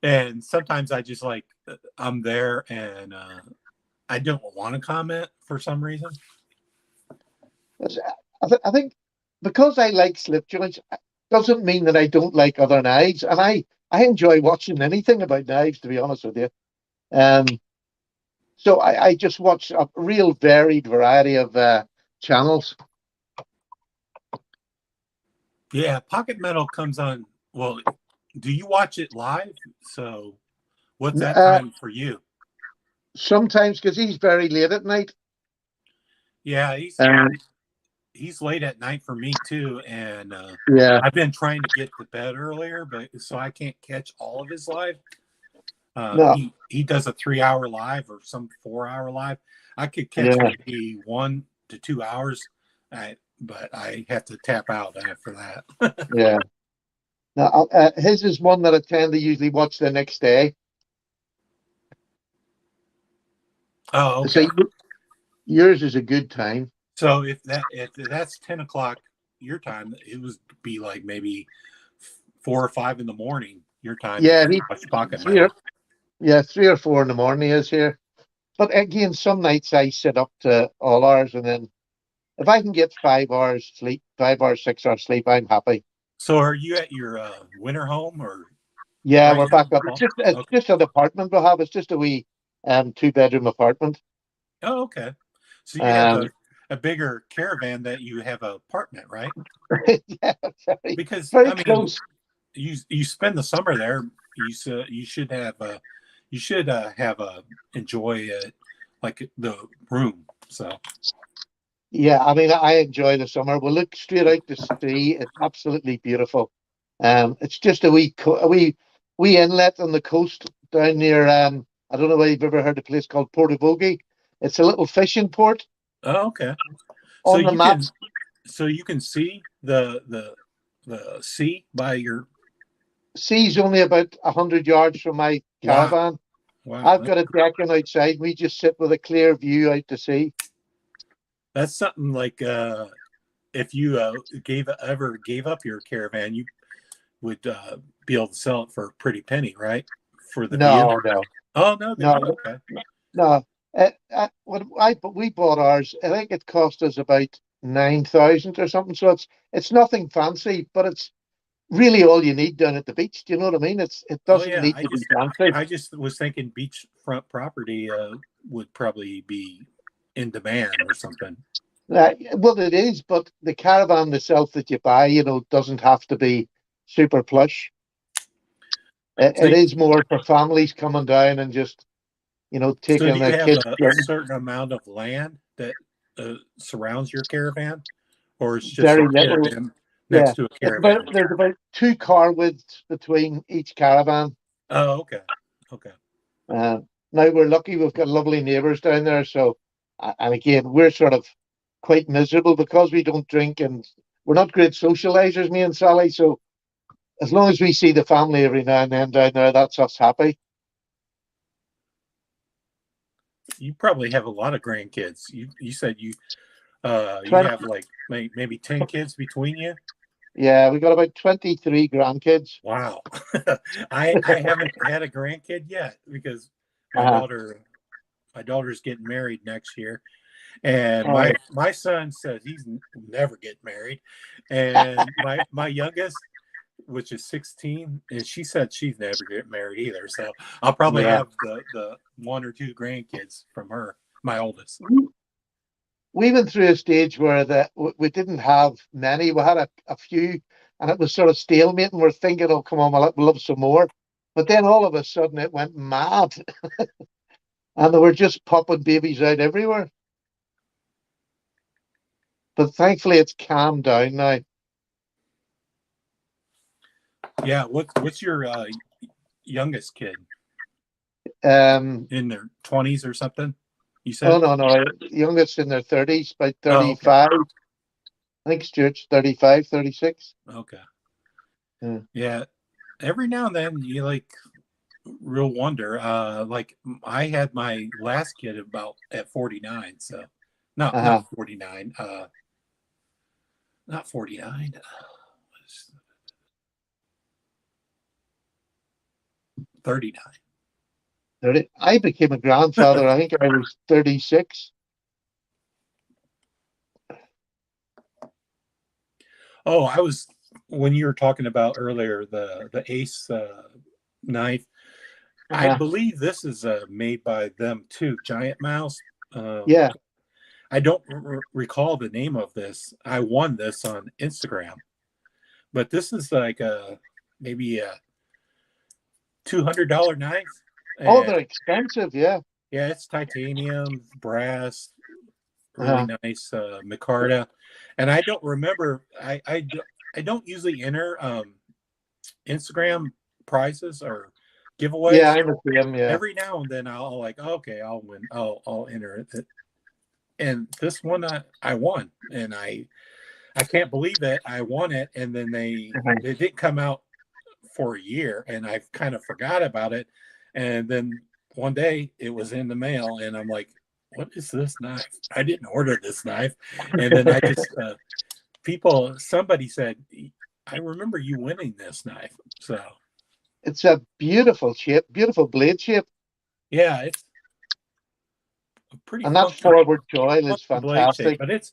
and sometimes I just like I'm there, and I don't want to comment for some reason. I think because I like slip joints doesn't mean that I don't like other knives, and I enjoy watching anything about knives, to be honest with you. So I just watch a real varied variety of channels. Yeah, Pocket Metal comes on. Well, do you watch it live? So what's that time for you? Sometimes, because he's very late at night. Yeah, he's late at night for me too, and I've been trying to get to bed earlier, but so I can't catch all of his live. He does a 3-hour live or some 4-hour live. I could catch maybe 1 to 2 hours, but I have to tap out after that. Yeah. Now his is one that I tend to usually watch the next day. Oh, okay. So yours is a good time. So if that's 10 o'clock your time, it would be like maybe 4 or 5 in the morning your time. Yeah, Pocket Metal. Yeah, 3 or 4 in the morning he is here. But again, some nights I sit up to all hours, and then if I can get 5 hours sleep, 5 hours, 6 hours sleep, I'm happy. So are you at your winter home or? Yeah, we're back up. It's just an apartment we have. It's just a wee 2-bedroom apartment. Oh, okay. So you have a bigger caravan that you have an apartment, right? Yeah, because very close. You spend the summer there. You should have enjoy it like the room. So yeah, I mean, I enjoy the summer. We look straight out to sea. It's absolutely beautiful. It's just a wee inlet on the coast down near I don't know whether you've ever heard of a place called Portavogie. It's a little fishing port. Oh, okay. On the map. So you can see the sea by your. Sea's only about 100 yards from my caravan. Wow. I've got a deck on outside. We just sit with a clear view out to sea. That's something like if you ever gave up your caravan, you would be able to sell it for a pretty penny, right? For the no. Oh no. Okay. No. We bought ours. I think it cost us about 9,000 or something. So it's nothing fancy, but it's really all you need down at the beach. Do you know what I mean? It doesn't need to be fancy. I just was thinking beachfront property would probably be in demand or something. Well, it is, but the caravan itself that you buy, doesn't have to be super plush. It is more for families coming down and just, taking their kids. A certain amount of land that surrounds your caravan, or it's just Very a little. caravan Yeah, next to a caravan? there's about 2 car widths between each caravan. Oh, okay, okay. Uh, Now we're lucky; we've got lovely neighbours down there. So, and again, we're sort of quite miserable because we don't drink and we're not great socializers, me and Sally. So, as long as we see the family every now and then down there, that's us happy. You probably have a lot of grandkids. You said you 20, have like maybe 10 kids between you. yeah, we got about 23 grandkids. Wow. I haven't had a grandkid yet because my Uh-huh. daughter's getting married next year, and Oh, my son says he's never getting married, and my youngest, which is 16, and she said she's never getting married either. So I'll probably yeah. have the 1 or 2 grandkids from her, my oldest. We went through a stage where we didn't have many. We had a few, and it was sort of stalemate. And we're thinking, "Oh, come on, we'll love some more." But then all of a sudden, it went mad, and they were just popping babies out everywhere. But thankfully, it's calmed down now. Yeah. What's your youngest kid? Um, In their 20s or something? You oh said? no, youngest in their 30s, about Oh, okay. 35. I think Stuart's 35, 36. Okay. Yeah. Yeah. Every now and then you like real wonder. Like I had my last kid at 49, so not Uh-huh. 49. Not 49. 39. 30. I became a grandfather, I think I was 36. Oh, when you were talking about earlier the Ace knife. I Uh-huh. believe this is made by them too, Giant Mouse. Yeah. I don't recall the name of this. I won this on Instagram, but this is like maybe a $200 knife. Oh, And they're expensive, yeah. yeah, it's titanium, brass, really Uh-huh. nice micarta. And I don't remember. I don't usually enter Instagram prizes or giveaways. Yeah, I know them, yeah. Every now and then I'll like, okay, I'll win. I'll enter it. And this one I won, and I can't believe it. I won it, and then they Uh-huh. didn't come out for a year, and I kind of forgot about it. And then one day it was in the mail, and I'm like, "What is this knife? I didn't order this knife." And then I just somebody said, "I remember you winning this knife." So It's a beautiful shape, beautiful blade shape. yeah, it's a pretty And that funky forward joil is blade shape, fantastic. but it's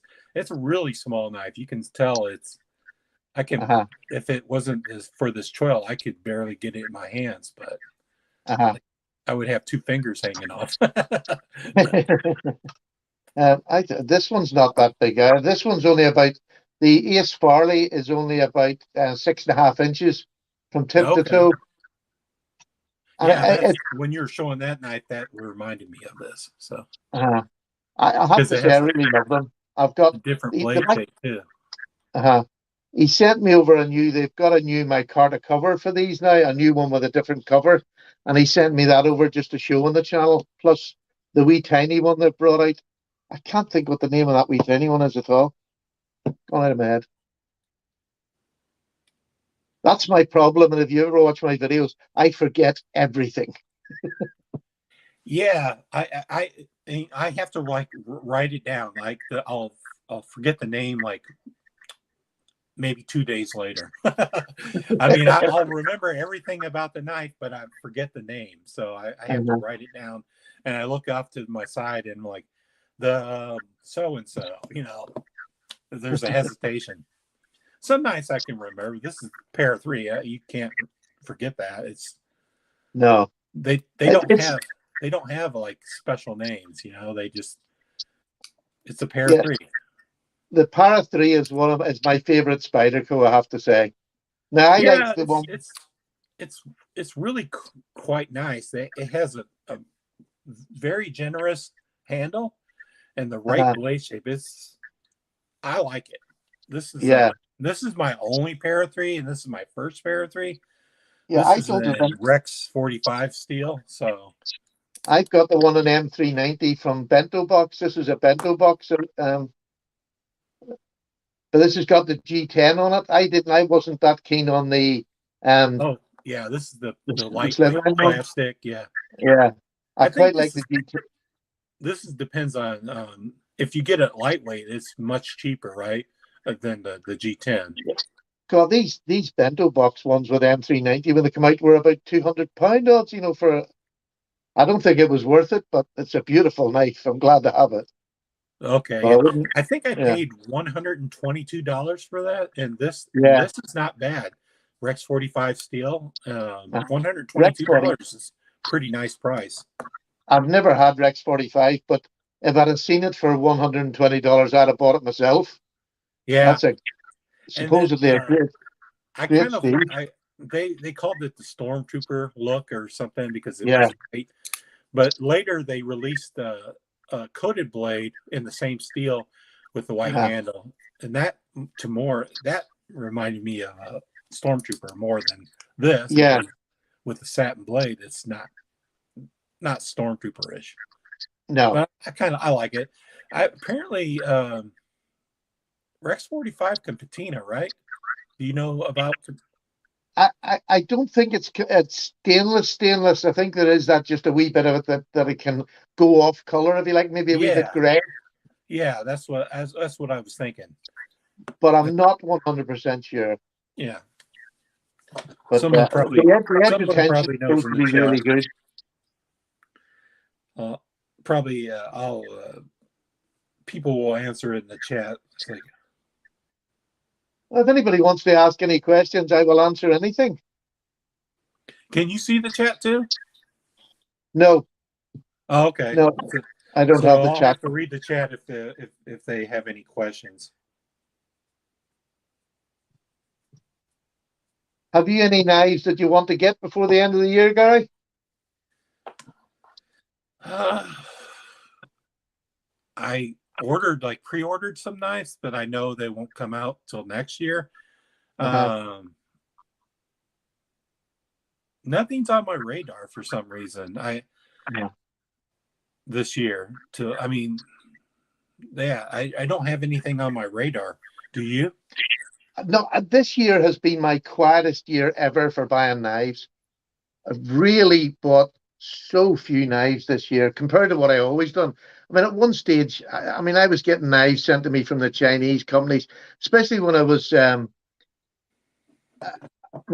a really small knife. You can tell I can, Uh-huh. if it wasn't for this choil, I could barely get it in my hands, but Uh-huh. I would have 2 fingers hanging off. This one's not that big. This one's only about, the Ace Farley is only about 6.5 inches from tip to Okay. toe. And Yeah, that's when you're showing that knife, that reminded me of this. So I have because to it say, I has really love them. I've a got different the blade shape too. he sent me over they've got a new micarta cover for these now, a new one with a different cover. And he sent me that over just to show on the channel, plus the wee tiny one they've brought out. I can't think what the name of that wee tiny one is at all. Gone out of my head. That's my problem. And if you ever watch my videos, I forget everything. Yeah, I have to like write it down. Like I'll forget the name like maybe 2 days later. I mean, I'll remember everything about the knife, but I forget the name. So I have to write it down, and I look off to my side and like the so and so. There's a hesitation. Some nights I can remember. This is pair 3. You can't forget that. It's No, they don't have like special names. It's a pair 3. The Para 3 is is my favorite Spyderco, I have to say. Now I like the one. It's really quite nice. It has a very generous handle, and the right blade shape. I like it. This is my only pair of 3, and this is my first pair of 3. Yeah, This is a Rex 45 steel. So I've got the one in M390 from Bento Box. This is a Bento Box, but this has got the G10 on it. I wasn't that keen on the oh yeah, this is the lightweight plastic. Yeah, I quite like the G10. This depends on if you get it lightweight, it's much cheaper, right, than the G10. God, these Bento Box ones with M390 when they come out were about £200 odds. You know, I don't think it was worth it, but it's a beautiful knife. I'm glad to have it. Okay, yeah. I think I paid $122 for that, and this is not bad. Rex 45 steel, $122 is a pretty nice price. I've never had Rex 45, but if I'd have seen it for $120, I'd have bought it myself. Yeah, that's supposedly a great. They called it the Stormtrooper look or something because it was great. But later they released a coated blade in the same steel with the white handle, and that reminded me of a Stormtrooper more than this. Yeah, with the satin blade, it's not Stormtrooper-ish. No, but I like it. Apparently, Rex 45 can patina, right? Do you know about? I don't think it's stainless. I think there is that just a wee bit of it that it can go off color if you like, maybe a wee bit gray. Yeah, that's what I was thinking. But I'm not 100% sure. Yeah. But someone probably knows supposed to be really good. Probably people will answer it in the chat. It's like, well, if anybody wants to ask any questions, I will answer anything. Can you see the chat too? No. Oh, okay. No, I don't have the I'll chat. have to read the chat if they have any questions. Have you any knives that you want to get before the end of the year, Gary? I pre-ordered some knives, but I know they won't come out till next year. Nothing's on my radar for some reason. This year I don't have anything on my radar. Do you? No, this year has been my quietest year ever for buying knives. I've really bought so few knives this year compared to what I always done. I mean, at one stage, I was getting knives sent to me from the Chinese companies, especially when I was when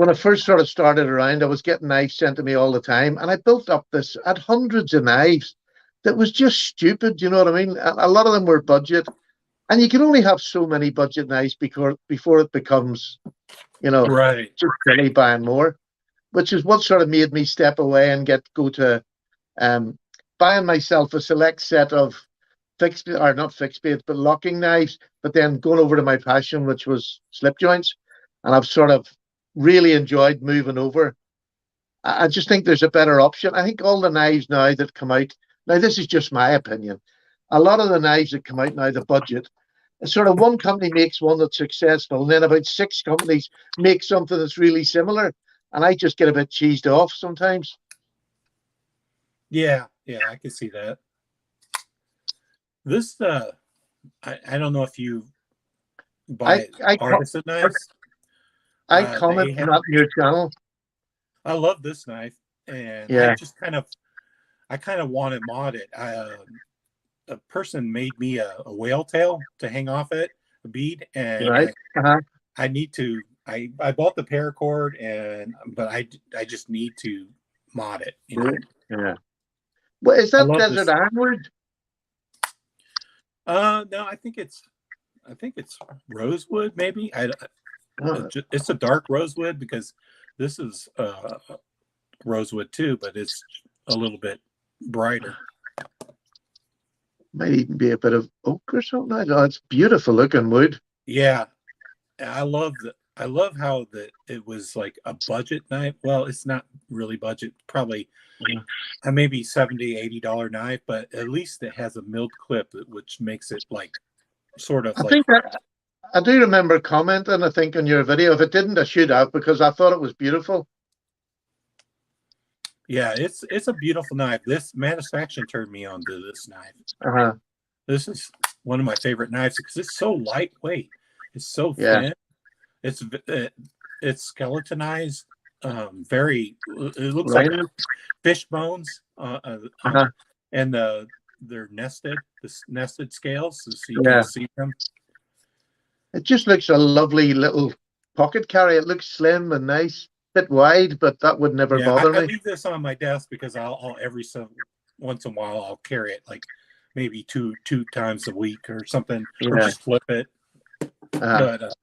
I first sort of started around. I was getting knives sent to me all the time, and I built up I had hundreds of knives that was just stupid. You know what I mean? A lot of them were budget, and you can only have so many budget knives before it becomes, right, just really buying more. Which is what sort of made me step away and go to buying myself a select set of not fixed blades, but locking knives, but then going over to my passion, which was slip joints. And I've sort of really enjoyed moving over. I just think there's a better option. I think all the knives now that come out, now this is just my opinion, a lot of the knives that come out now, the budget, sort of one company makes one that's successful, and then about 6 companies make something that's really similar. And I just get a bit cheesed off sometimes. Yeah, I can see that. This, I don't know if you buy artisan knives. I comment on your channel. I love this knife, and I kind of want to mod it. A person made me a whale tail to hang off it, a bead, and I need to. I bought the paracord, but I just need to mod it. Yeah. Well, is that Desert Ironwood? No, I think it's rosewood. Maybe it's a dark rosewood because this is rosewood too, but it's a little bit brighter. Might even be a bit of oak or something. Oh, it's beautiful looking wood. Yeah, I love I love how that it was like a budget knife. Well, it's not really budget, probably maybe $70-$80 knife, but at least it has a milled clip, which makes it like sort of I like. think I do remember commenting, I think, on your video. If it didn't, I should have, because I thought it was beautiful. Yeah, it's a beautiful knife. This Mattisfaction turned me on to this knife. Uh-huh. This is one of my favorite knives because it's so lightweight. It's so Yeah. thin. It's skeletonized. Very. It looks Right. like fish bones. Uh-huh. And they're nested. The nested scales, so you Yeah. can see them. It just looks a lovely little pocket carry. It looks slim and nice, bit wide, but that would never bother me. I leave this on my desk because I'll once in a while I'll carry it like maybe two times a week or something, or just flip it. But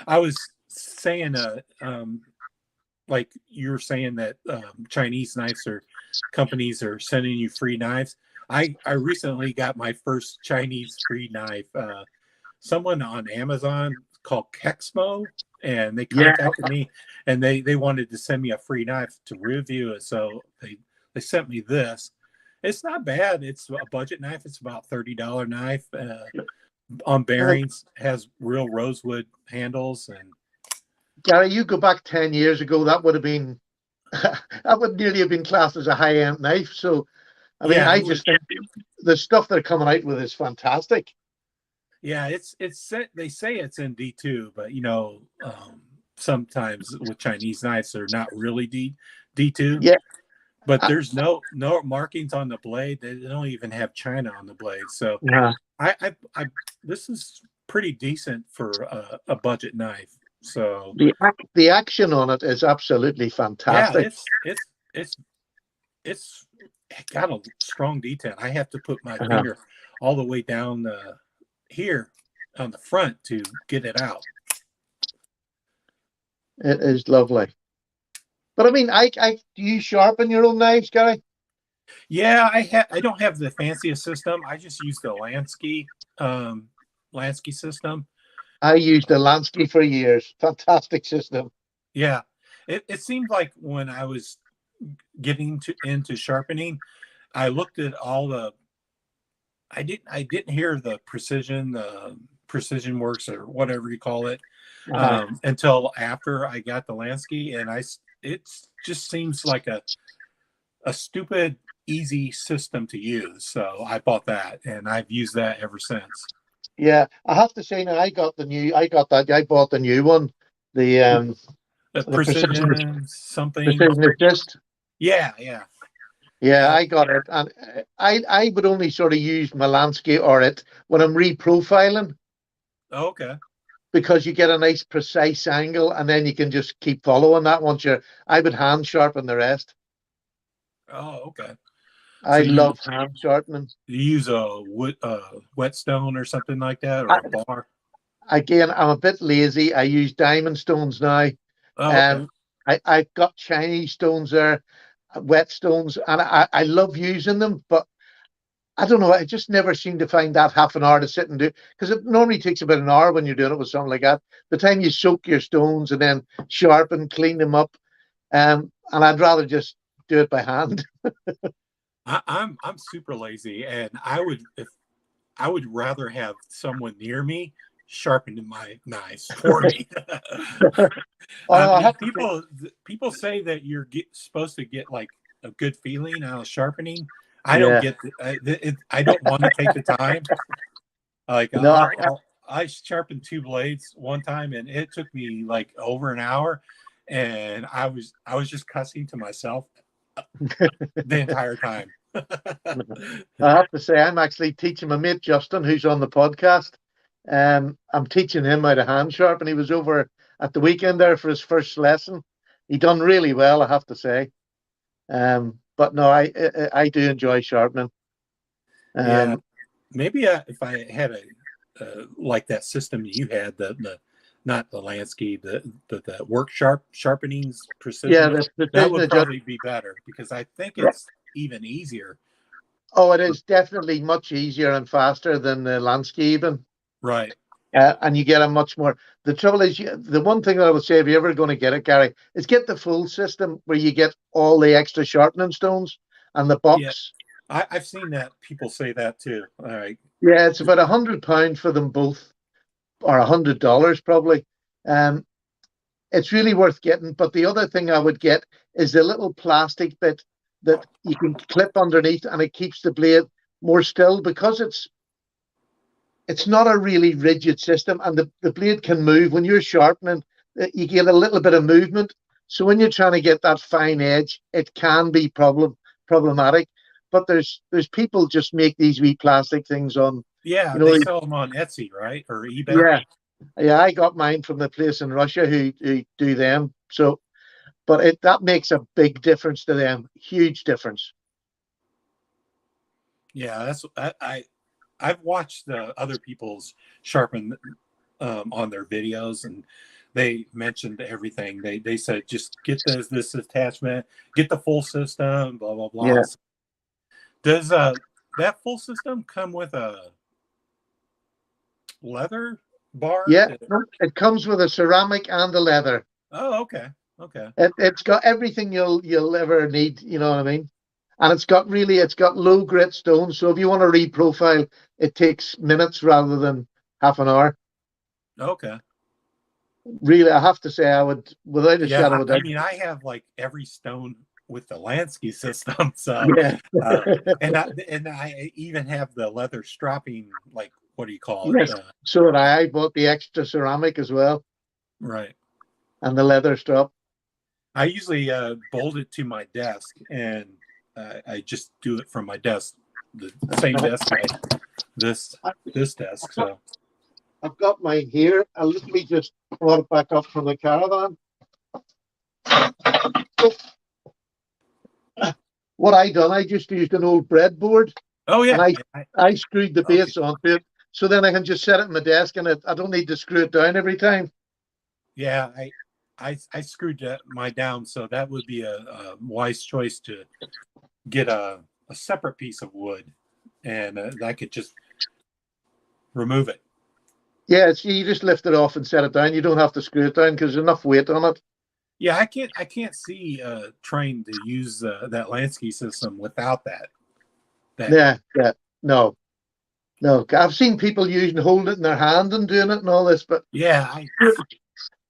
I was saying, like you're saying that Chinese knives or companies are sending you free knives. I recently got my first Chinese free knife. Someone on Amazon called Kexmo, and they contacted me, and they wanted to send me a free knife to review it. So they sent me this. It's not bad. It's a budget knife. It's about $30 knife. On bearings, has real rosewood handles. And Gary, you go back 10 years ago, that would have been that would nearly have been classed as a high-end knife. So I mean, I just think the stuff they're coming out with is fantastic. Yeah, they say it's in D2, but sometimes with Chinese knives they're not really D2. Yeah. But there's no markings on the blade. They don't even have China on the blade. So I this is pretty decent for a budget knife. So the action on it is absolutely fantastic. Yeah, it's got a strong detail. I have to put my finger all the way down here on the front to get it out. It is lovely. But I mean, do you sharpen your own knives, Gary? Yeah, I don't have the fanciest system. I just use the Lansky system. I used the Lansky for years. Fantastic system. Yeah, it seemed like when I was getting into sharpening, I looked at all the. I didn't hear the precision works or whatever you call it until after I got the Lansky, and it just seems like a stupid easy system to use. So I bought that, and I've used that ever since. Yeah, I have to say now I bought the new one, the precision something. Precision Assist. Yeah. I got it, and I would only sort of use my Lansky or it when I'm reprofiling. Oh, okay. Because you get a nice precise angle, and then you can just keep following that once I would hand sharpen the rest. Oh, okay. I love hand sharpening. You use a whetstone or something like that, or a bar? Again, I'm a bit lazy. I use diamond stones now. Oh, okay. I've got Chinese stones there, whetstones, and I love using them, but I don't know. I just never seem to find that half an hour to sit and do, because it normally takes about an hour when you're doing it with something like that. The time you soak your stones and then sharpen, clean them up, and I'd rather just do it by hand. I'm super lazy, and I would rather have someone near me sharpening my knives for me. People say that you're supposed to get like a good feeling out of sharpening. I don't get I don't want to take the time. Like I sharpened 2 blades one time, and it took me like over an hour, and I was just cussing to myself the entire time. I have to say, I'm actually teaching my mate Justin, who's on the podcast. I'm teaching him how to hand sharpen. He was over at the weekend there for his first lesson. He done really well, I have to say. But no, I do enjoy sharpening. Yeah, maybe if I had a like that system you had, the not the Lansky, the work sharpening precision. Yeah, that would probably be better, because I think it's even easier. Oh, it is definitely much easier and faster than the Lansky even. Right. and you get a much more. The trouble is, the one thing that I would say, if you're ever going to get it, Gary, is get the full system where you get all the extra sharpening stones and the box. Yeah, I've seen that. People say that too. All right. Yeah, it's about £100 for them both, or $100 probably. It's really worth getting. But the other thing I would get is the little plastic bit that you can clip underneath, and it keeps the blade more still, because it's not a really rigid system, and the blade can move when you're sharpening. You get a little bit of movement, so when you're trying to get that fine edge, it can be problematic. But there's people just make these wee plastic things on. Yeah, they sell them on Etsy, right, or eBay. Yeah, yeah. I got mine from the place in Russia who do them. So, but that makes a big difference to them. Huge difference. Yeah, that's I've watched other people's sharpen on their videos, and they mentioned everything. They said just get this attachment, get the full system, blah blah blah. Yeah. Does that full system come with a leather bar? Yeah, it comes with a ceramic and a leather. Oh, okay, okay. It's got everything you'll ever need. You know what I mean? And it's got low grit stones. So if you want to reprofile, it takes minutes rather than half an hour. Okay. Really, I have to say, I would, without a shadow of a doubt. I mean, I have like every stone with the Lansky system, so yeah. and I even have the leather strapping, like, what do you call Yes. it? So I bought the extra ceramic as well. Right. And the leather strap. I usually bolt it to my desk, and I just do it from my desk, the same desk this desk. So I've got mine here. I'll let me just brought it back up from the caravan. What I done, I just used an old breadboard. Oh yeah. And I screwed the base onto it, so then I can just set it in my desk, and I don't need to screw it down every time. Yeah, I screwed my down, so that would be a wise choice to get a separate piece of wood, and I could just remove it. Yeah, you just lift it off and set it down. You don't have to screw it down because there's enough weight on it. Yeah, I can't see trying to use that Lansky system without that. Yeah, no. I've seen people holding it in their hand and doing it and all this, but yeah,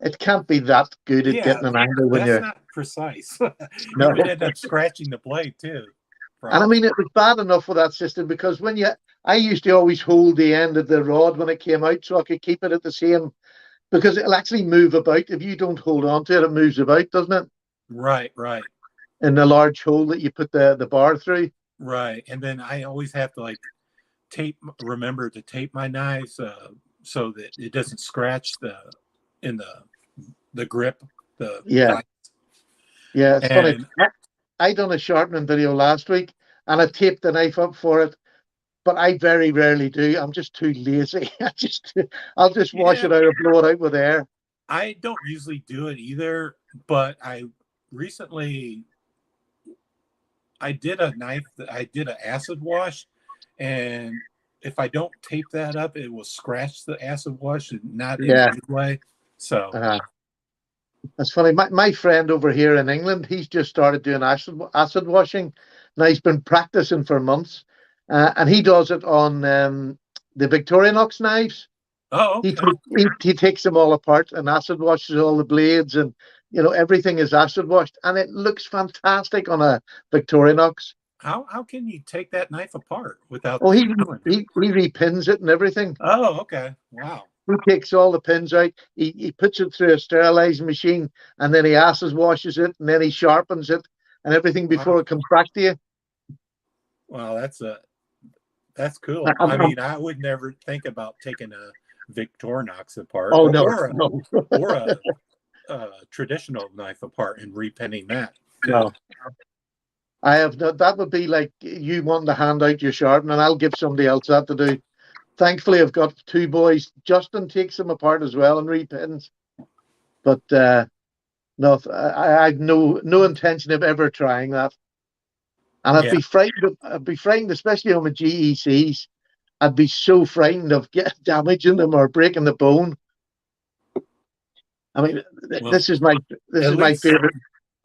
it can't be that good at getting an angle when you're not precise. No. You would end up scratching the blade too. And I mean, it was bad enough with that system, because I used to always hold the end of the rod when it came out, so I could keep it at the same, because it'll actually move about. If you don't hold on to it, it moves about, doesn't it? Right. In the large hole that you put the bar through. Right. And then I always have to like remember to tape my knives so that it doesn't scratch the grip. Yeah, it's funny. I done a sharpening video last week, and I taped the knife up for it, but I very rarely do. I'm just too lazy. I'll just wash it out or blow it out with air. I don't usually do it either, but I recently did an acid wash, and if I don't tape that up, it will scratch the acid wash, and not in a good way. So that's funny. My friend over here in England, he's just started doing acid washing. Now he's been practicing for months, and he does it on the Victorinox knives. Oh, okay. He takes them all apart and acid washes all the blades, and everything is acid washed, and it looks fantastic on a Victorinox. How can you take that knife apart without? Oh, he repins it and everything. Oh, okay. Wow. He takes all the pins out. He puts it through a sterilizing machine, and then he acid washes it, and then he sharpens it and everything before it comes back to you. Wow, that's cool. I mean, I would never think about taking a Victorinox apart. Oh, or a traditional knife apart and repinning that. No. I have not. That would be like you wanting to hand out your sharpening, and I'll give somebody else that to do. Thankfully, I've got two boys. Justin takes them apart as well and repins. But no, I have no intention of ever trying that. And I'd be frightened. I'd be frightened, especially on the GECs. I'd be so frightened of damaging them or breaking the bone. I mean, Well, this is my favorite.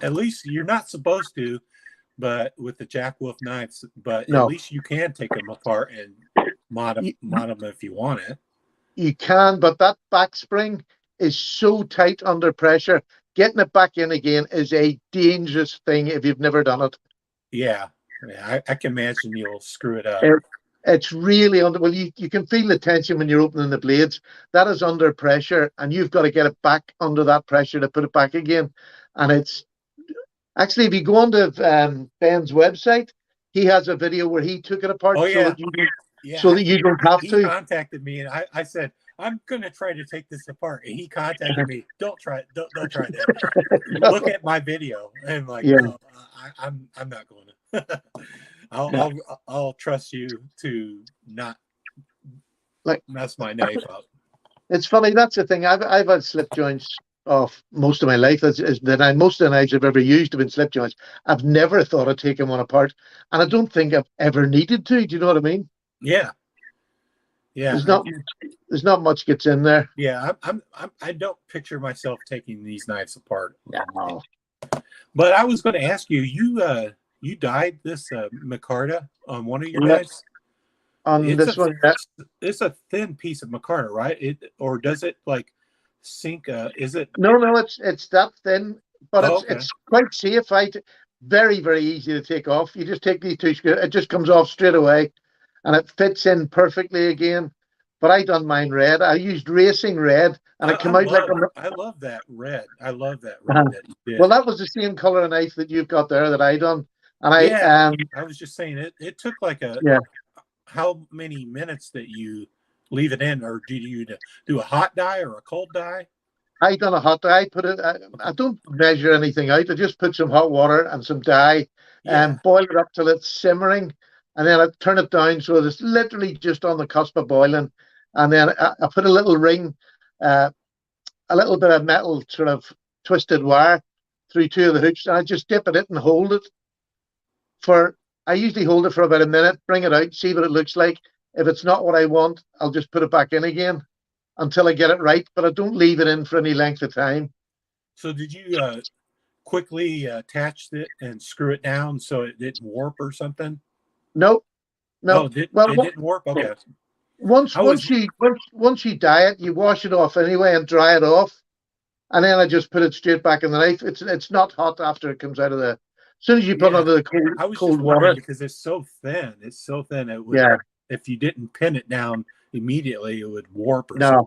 At least you're not supposed to, but with the Jack Wolf knives, but No. at least you can take them apart and mod them if you want it. You can, but that back spring is so tight under pressure. Getting it back in again is a dangerous thing if you've never done it. Yeah, I can imagine you'll screw it up. It's really under. Well, you can feel the tension when you're opening the blades. That is under pressure, and you've got to get it back under that pressure to put it back again. And it's actually, if you go onto Ben's website, he has a video where he took it apart. Oh, yeah. So that you don't have to. He contacted me, and I said, I'm going to try to take this apart. And he contacted me. Don't try it. Don't try that. Look at my video. And I'm like, no, I'm not going to. I'll trust you to not mess my knife up. It's funny. That's the thing. I've had slip joints off most of my life. Most of the knives I've ever used have been slip joints. I've never thought of taking one apart, and I don't think I've ever needed to. Do you know what I mean? Yeah. There's not much gets in there. Yeah, I don't picture myself taking these knives apart. No. But I was going to ask you, you dyed this micarta on one of your knives? On this one, it's a thin piece of micarta, right? Or does it like sink? Is it? No, it's that thin, but it's quite safe. Very, very easy to take off. You just take these two screws. It just comes off straight away, and it fits in perfectly again. But I done mine red. I used racing red, and it came out like I love that red. I love that red that you did. Well, that was the same color of knife that you've got there that I done. And I was just saying it took like how many minutes that you leave it in, or did you do a hot dye or a cold dye? I done a hot dye. I don't measure anything out. I just put some hot water and some dye and boil it up till it's simmering, and then I turn it down so it's literally just on the cusp of boiling. And then I put a little ring, a little bit of metal sort of twisted wire through two of the hooks, and I just dip it in and hold it. I usually hold it for about a minute, bring it out, see what it looks like. If it's not what I want, I'll just put it back in again until I get it right, but I don't leave it in for any length of time. So did you quickly attach it and screw it down so it didn't warp or something? No. It didn't warp? Okay. Once you dye it, you wash it off anyway and dry it off. And then I just put it straight back in the knife. It's not hot after it comes out of the... As soon as you put it under the cold water. Because it's so thin. It's so thin. It would, if you didn't pin it down immediately, it would warp or something.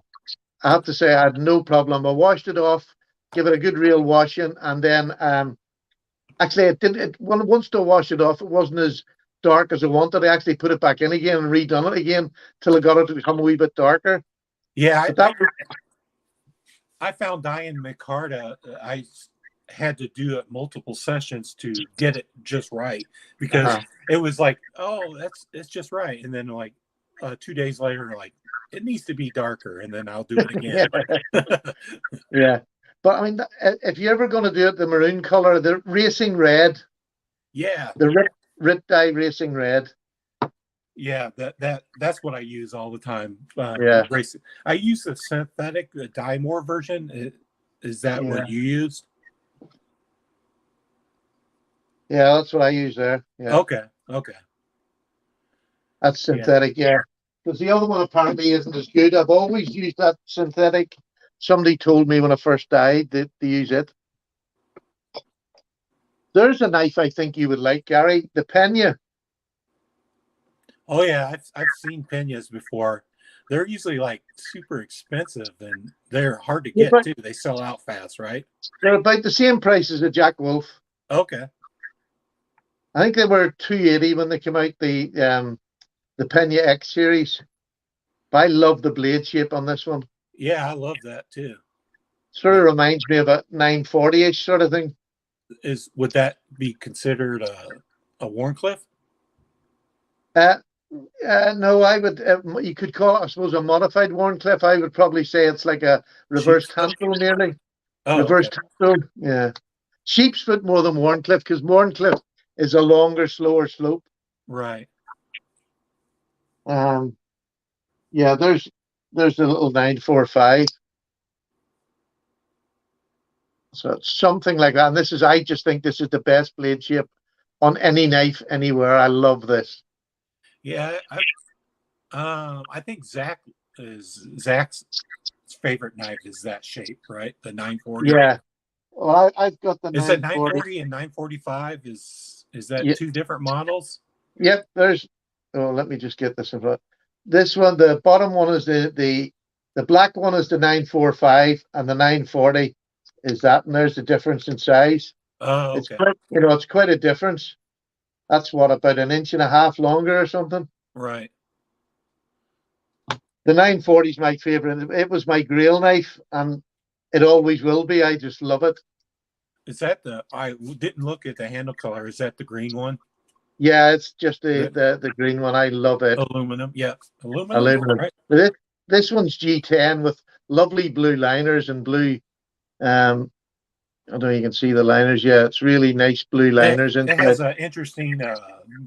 I have to say I had no problem. I washed it off, give it a good real washing, and then actually once I washed it off, it wasn't as dark as I wanted. I actually put it back in again and redone it again till I got it to become a wee bit darker. Yeah, I found dyeing micarta. I had to do it multiple sessions to get it just right, because it was like, it's just right, and then like 2 days later, like, it needs to be darker, and then I'll do it again. Yeah, but I mean, if you're ever going to do it, the maroon color, the racing red, the Rit dye racing red. Yeah, that's what I use all the time. Racing. I use the synthetic, the dye more version. Is that what you used? Yeah, that's what I use there. Yeah. Okay. That's synthetic, because the other one apparently isn't as good. I've always used that synthetic. Somebody told me when I first dyed that to use it. There's a knife I think you would like, Gary. The Pena. Oh yeah, I've seen Penas before. They're usually like super expensive and they're hard to get too. They sell out fast, right? They're about the same price as a Jack Wolf. Okay. I think they were $280 when they came out, the Pena X series. But I love the blade shape on this one. Yeah, I love that too. Sort of reminds me of a 940-ish sort of thing. Would that be considered a Wharncliffe? No, I would. You could call it, I suppose, a modified Wharncliffe. I would probably say it's like a reverse Tanto nearly. Reverse Tanto, yeah. Sheepsfoot more than Wharncliffe, because Wharncliffe is a longer, slower slope. Right. Yeah, there's the little 945. So it's something like that. And I just think this is the best blade shape on any knife anywhere. I love this. Yeah, I think Zach's favorite knife is that shape, right? The 940. Yeah. Well, I've got the Is that 940. 940 and 945? Is that Yeah, two different models? yep. Let me just get this in front. This one, the bottom one is the black one is the 945, and the 940 is that, and there's the difference in size. Oh, It's okay. quite, it's quite a difference. That's what, about an inch and a half longer or something. Right. The 940 is my favorite. It was my grail knife, and it always will be. I just love it. Is that I didn't look at the handle color. Is that the green one? Yeah, it's just the green one. I love it. Aluminum. Yeah. Aluminum. Right. This one's G10 with lovely blue liners and blue. I don't know if you can see the liners. Yeah, it's really nice blue liners. It has an interesting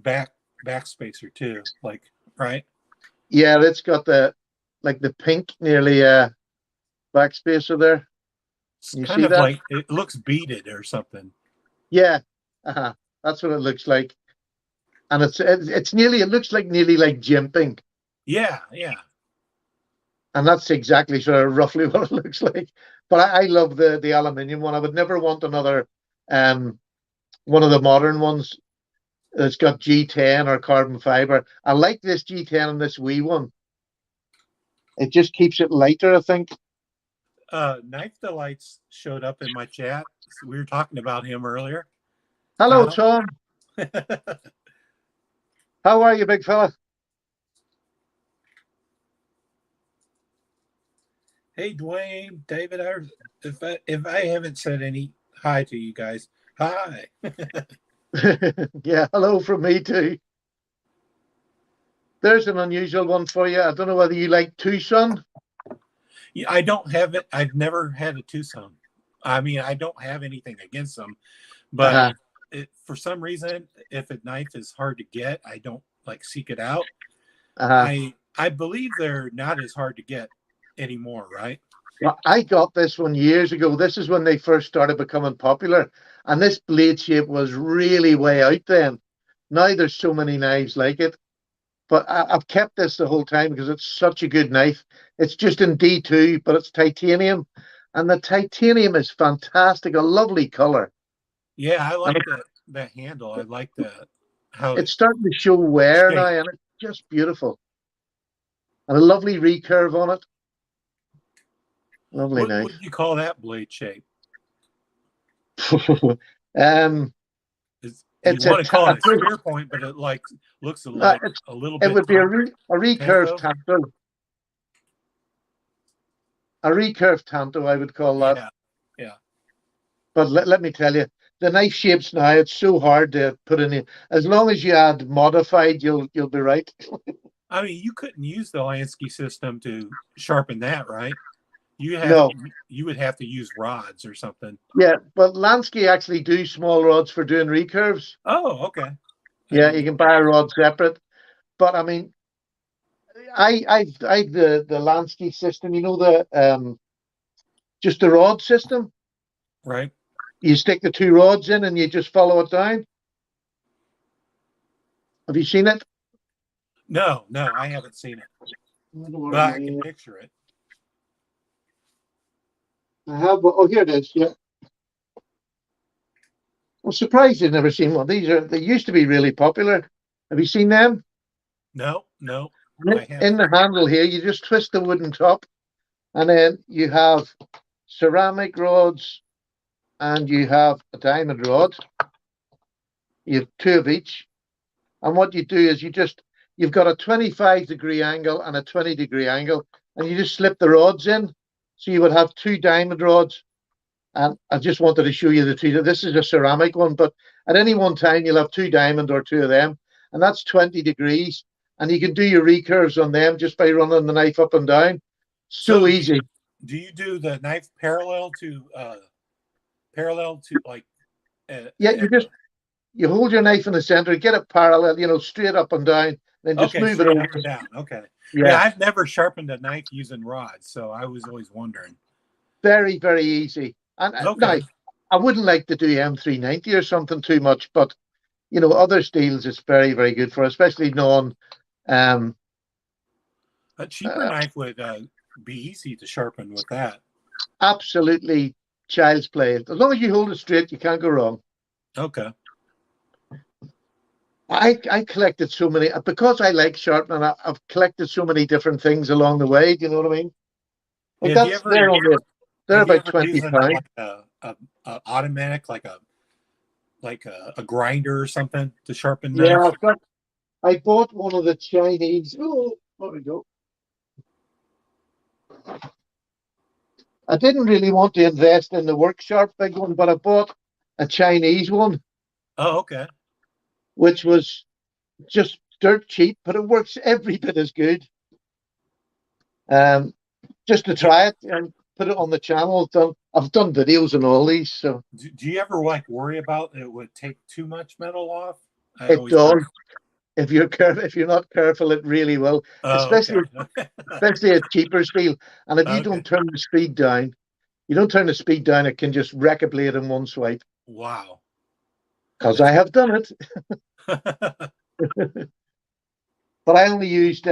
back spacer too. Like, right? Yeah, it's got the pink nearly back spacer there. It's You kind see of that? like it looks beaded or something. Yeah, that's what it looks like. And it looks like nearly like jimping. Yeah, yeah. And that's exactly sort of roughly what it looks like. But I love the aluminium one. I would never want another one of the modern ones that's got G10 or carbon fiber. I like this G10 and this wee one. It just keeps it lighter, I think. Knife Delights showed up in my chat. We were talking about him earlier. Hello, Tom. How are you, big fella? Hey, Dwayne, David. If I haven't said any hi to you guys, hi. Yeah, hello from me too. There's an unusual one for you. I don't know whether you like Tucson. Yeah, I don't have it. I've never had a Tucson. I mean, I don't have anything against them, but for some reason, if a knife is hard to get, I don't seek it out. I believe they're not as hard to get anymore, right? Well, I got this one years ago. This is when they first started becoming popular, and this blade shape was really way out then. Now there's so many knives like it, but I've kept this the whole time because it's such a good knife. It's just in D2, but it's titanium, and the titanium is fantastic, a lovely color. Yeah, I like that handle. I like how it's starting to show wear now, and it's just beautiful. And a lovely recurve on it. Lovely knife. What do you call that blade shape? You want to call it a spear point, but it looks a little bit. It would be a recurved tanto. A recurved tanto, I would call that. Yeah. But let me tell you, the knife shapes now, it's so hard to put in. As long as you add modified, you'll be right. I mean, you couldn't use the Lansky system to sharpen that, right? You would have to use rods or something. Yeah, but Lansky actually do small rods for doing recurves. Oh, okay. Yeah, you can buy a rod separate. But I mean, I've the Lansky system, just the rod system. Right. You stick the two rods in and you just follow it down. Have you seen it? No, I haven't seen it. But I can picture it. I have. Oh, here it is. Yeah. I'm surprised you've never seen one. They used to be really popular. Have you seen them? No. In the handle here, you just twist the wooden top, and then you have ceramic rods, and you have a diamond rod. You have two of each, and what you do is you've got a 25-degree angle and a 20-degree angle, and you just slip the rods in. So you would have two diamond rods, and I just wanted to show you the two. This is a ceramic one, but at any one time you'll have two diamond or two of them, and that's 20 degrees. And you can do your recurves on them just by running the knife up and down. So easy. Do you do the knife parallel to like? Yeah, you hold your knife in the center, get it parallel, straight up and down, then just Okay, move it straight over. up and down. Okay. Yeah, Yeah, I've never sharpened a knife using rods, so I was always wondering. very, very easy. And now, Okay. I wouldn't like to do M390 or something too much, but other steels is very, very good for, especially non. Um, A cheaper knife would be easy to sharpen with that. Absolutely child's play. As long as you hold it straight, you can't go wrong. Okay. I collected so many, because I like sharpening. I've collected so many different things along the way. Do you know what I mean? Like Have you that's they're ever they're have you about ever 20 used pounds. like a automatic, like a grinder or something to sharpen Yeah, knives? I bought one of the Chinese. Oh, there we go. I didn't really want to invest in the workshop big one, but I bought a Chinese one, Oh, okay. which was just dirt cheap, but it works every bit as good. Just to try it and put it on the channel. I've done videos on all these, so Do you ever like worry about it would take too much metal off? I it always does. If you're not careful, it really will. Oh, Especially okay. especially a cheaper steel. And if you Okay. don't turn the speed down, it can just wreck a blade in one swipe. Wow. Because I have done it. But I only used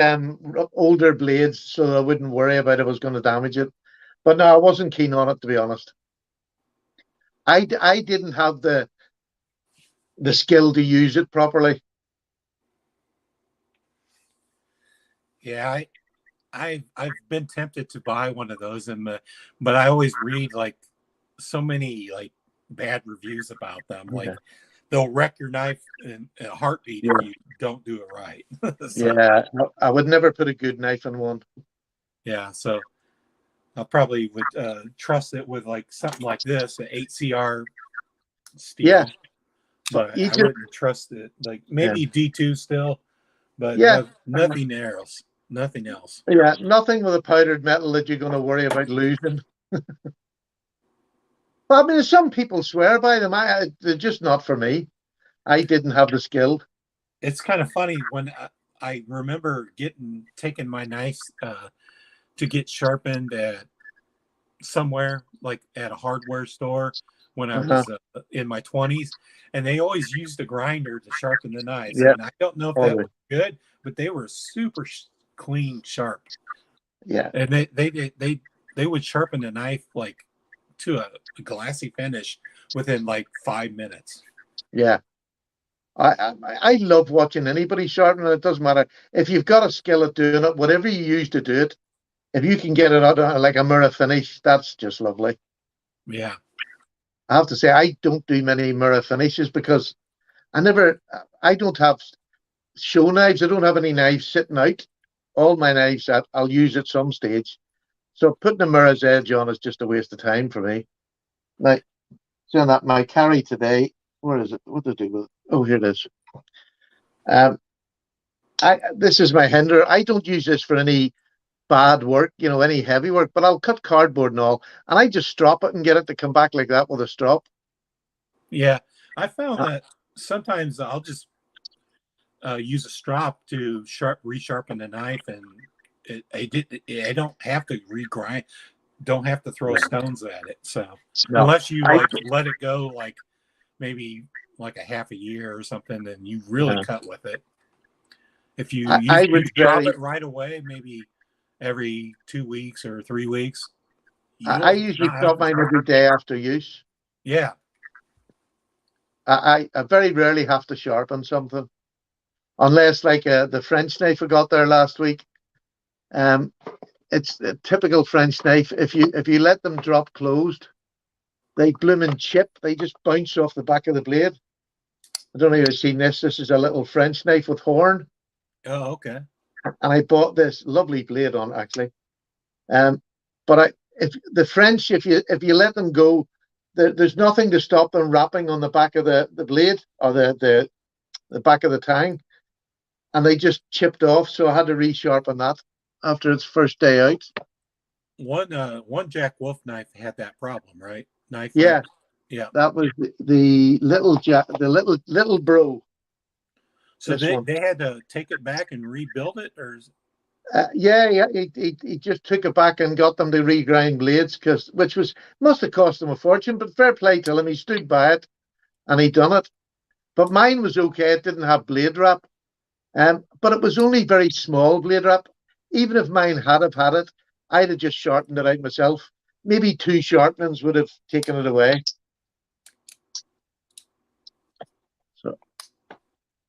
older blades, so I wouldn't worry about if I was going to damage it. But no, I wasn't keen on it, to be honest. I didn't have the skill to use it properly. Yeah, I've been tempted to buy one of those, but I always read like so many like bad reviews about them. Yeah. Like they'll wreck your knife in a heartbeat if you don't do it right. So, yeah, I would never put a good knife in one. yeah, so I probably would trust it with like something like this, an 8CR steel. Yeah, But you I wouldn't trust it. Like maybe D2 still, but yeah, nothing else. Nothing else. yeah, nothing with a powdered metal that you're going to worry about losing. But I mean, some people swear by them. They're just not for me. I didn't have the skill. It's kind of funny when I remember taking my knife to get sharpened at somewhere, like at a hardware store when I was in my 20s, and they always used a grinder to sharpen the knives. Yeah. And I don't know if that was good, but they were super clean, sharp. Yeah. And they would sharpen the knife like to a glassy finish within like 5 minutes. Yeah. I love watching anybody sharpen. It doesn't matter if you've got a skill at doing it, whatever you use to do it. If you can get it out like a mirror finish, that's just lovely. Yeah. I have to say, I don't do many mirror finishes because I don't have show knives. I don't have any knives sitting out. All my knives I'll use at some stage. So putting a mirror's edge on is just a waste of time for me. Now, so that my carry today, where is it? What to do with it? Oh, here it is. This is my hinder. I don't use this for any bad work, any heavy work, but I'll cut cardboard and all, and I just strop it and get it to come back like that with a strop. Yeah, I found that sometimes I'll just use a strop to resharpen the knife, and I don't have to regrind, don't have to throw stones at it. So unless you like let it go like maybe like a half a year or something, then you really cut with it. If you drop it right away, maybe every 2 weeks or 3 weeks. I usually drop mine every day after use. Yeah. I very rarely have to sharpen something. Unless like the French knife I got there last week. It's a typical French knife. If you let them drop closed, they bloomin' chip. They just bounce off the back of the blade. I don't know if you've seen this. This is a little French knife with horn. Oh, okay. And I bought this lovely blade on actually. But if the French, if you let them go, there's nothing to stop them wrapping on the back of the blade or the back of the tang, and they just chipped off. So I had to resharpen that after its first day out. One Jack Wolf knife had that problem, right? Yeah, yeah. That was the little Jack, the little bro. So This one. they had to take it back and rebuild it, or Yeah. He just took it back and got them to regrind blades, which must have cost him a fortune. But fair play to him, he stood by it and he done it. But mine was okay. It didn't have blade wrap, but it was only very small blade wrap. Even if mine had it, I'd have just sharpened it out myself. Maybe 2 sharpenings would have taken it away. So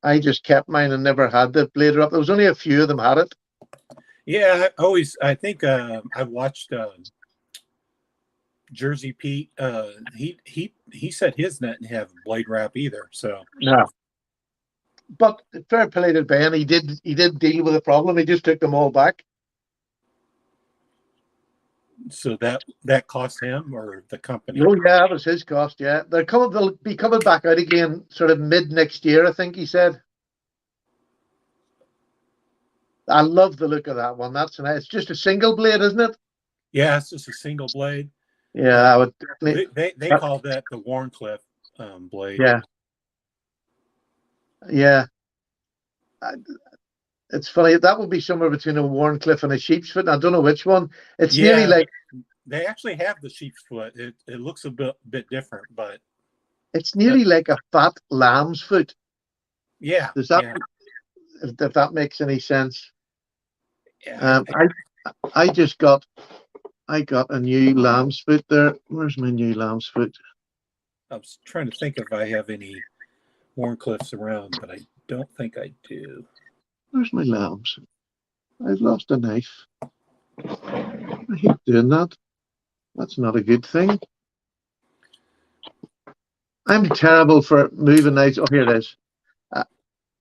I just kept mine and never had the blade wrap. There was only a few of them had it. Yeah, I think I watched Jersey Pete. He said his didn't have blade wrap either. So no. But fair play to Ben, he did deal with the problem. He just took them all back. So that cost him or the company? Oh yeah, that was his cost. Yeah, they'll be coming back out again, sort of mid next year, I think he said. I love the look of that one. That's nice. It's just a single blade, isn't it? Yeah, it's just a single blade. Yeah, I would definitely. They call that the Warncliffe blade. Yeah. Yeah. It's funny. That would be somewhere between a Warncliffe and a Sheepsfoot. I don't know which one. It's nearly like. They actually have the sheep's foot. It looks a bit different, but it's nearly like a fat lamb's foot. Yeah. Does that if that makes any sense? Yeah. I got a new lamb's foot there. Where's my new lamb's foot? I was trying to think if I have any Warncliffes around, but I don't think I do. Where's my lambs? I've lost a knife. I hate doing that. That's not a good thing. I'm terrible for moving knives. Oh, here it is. I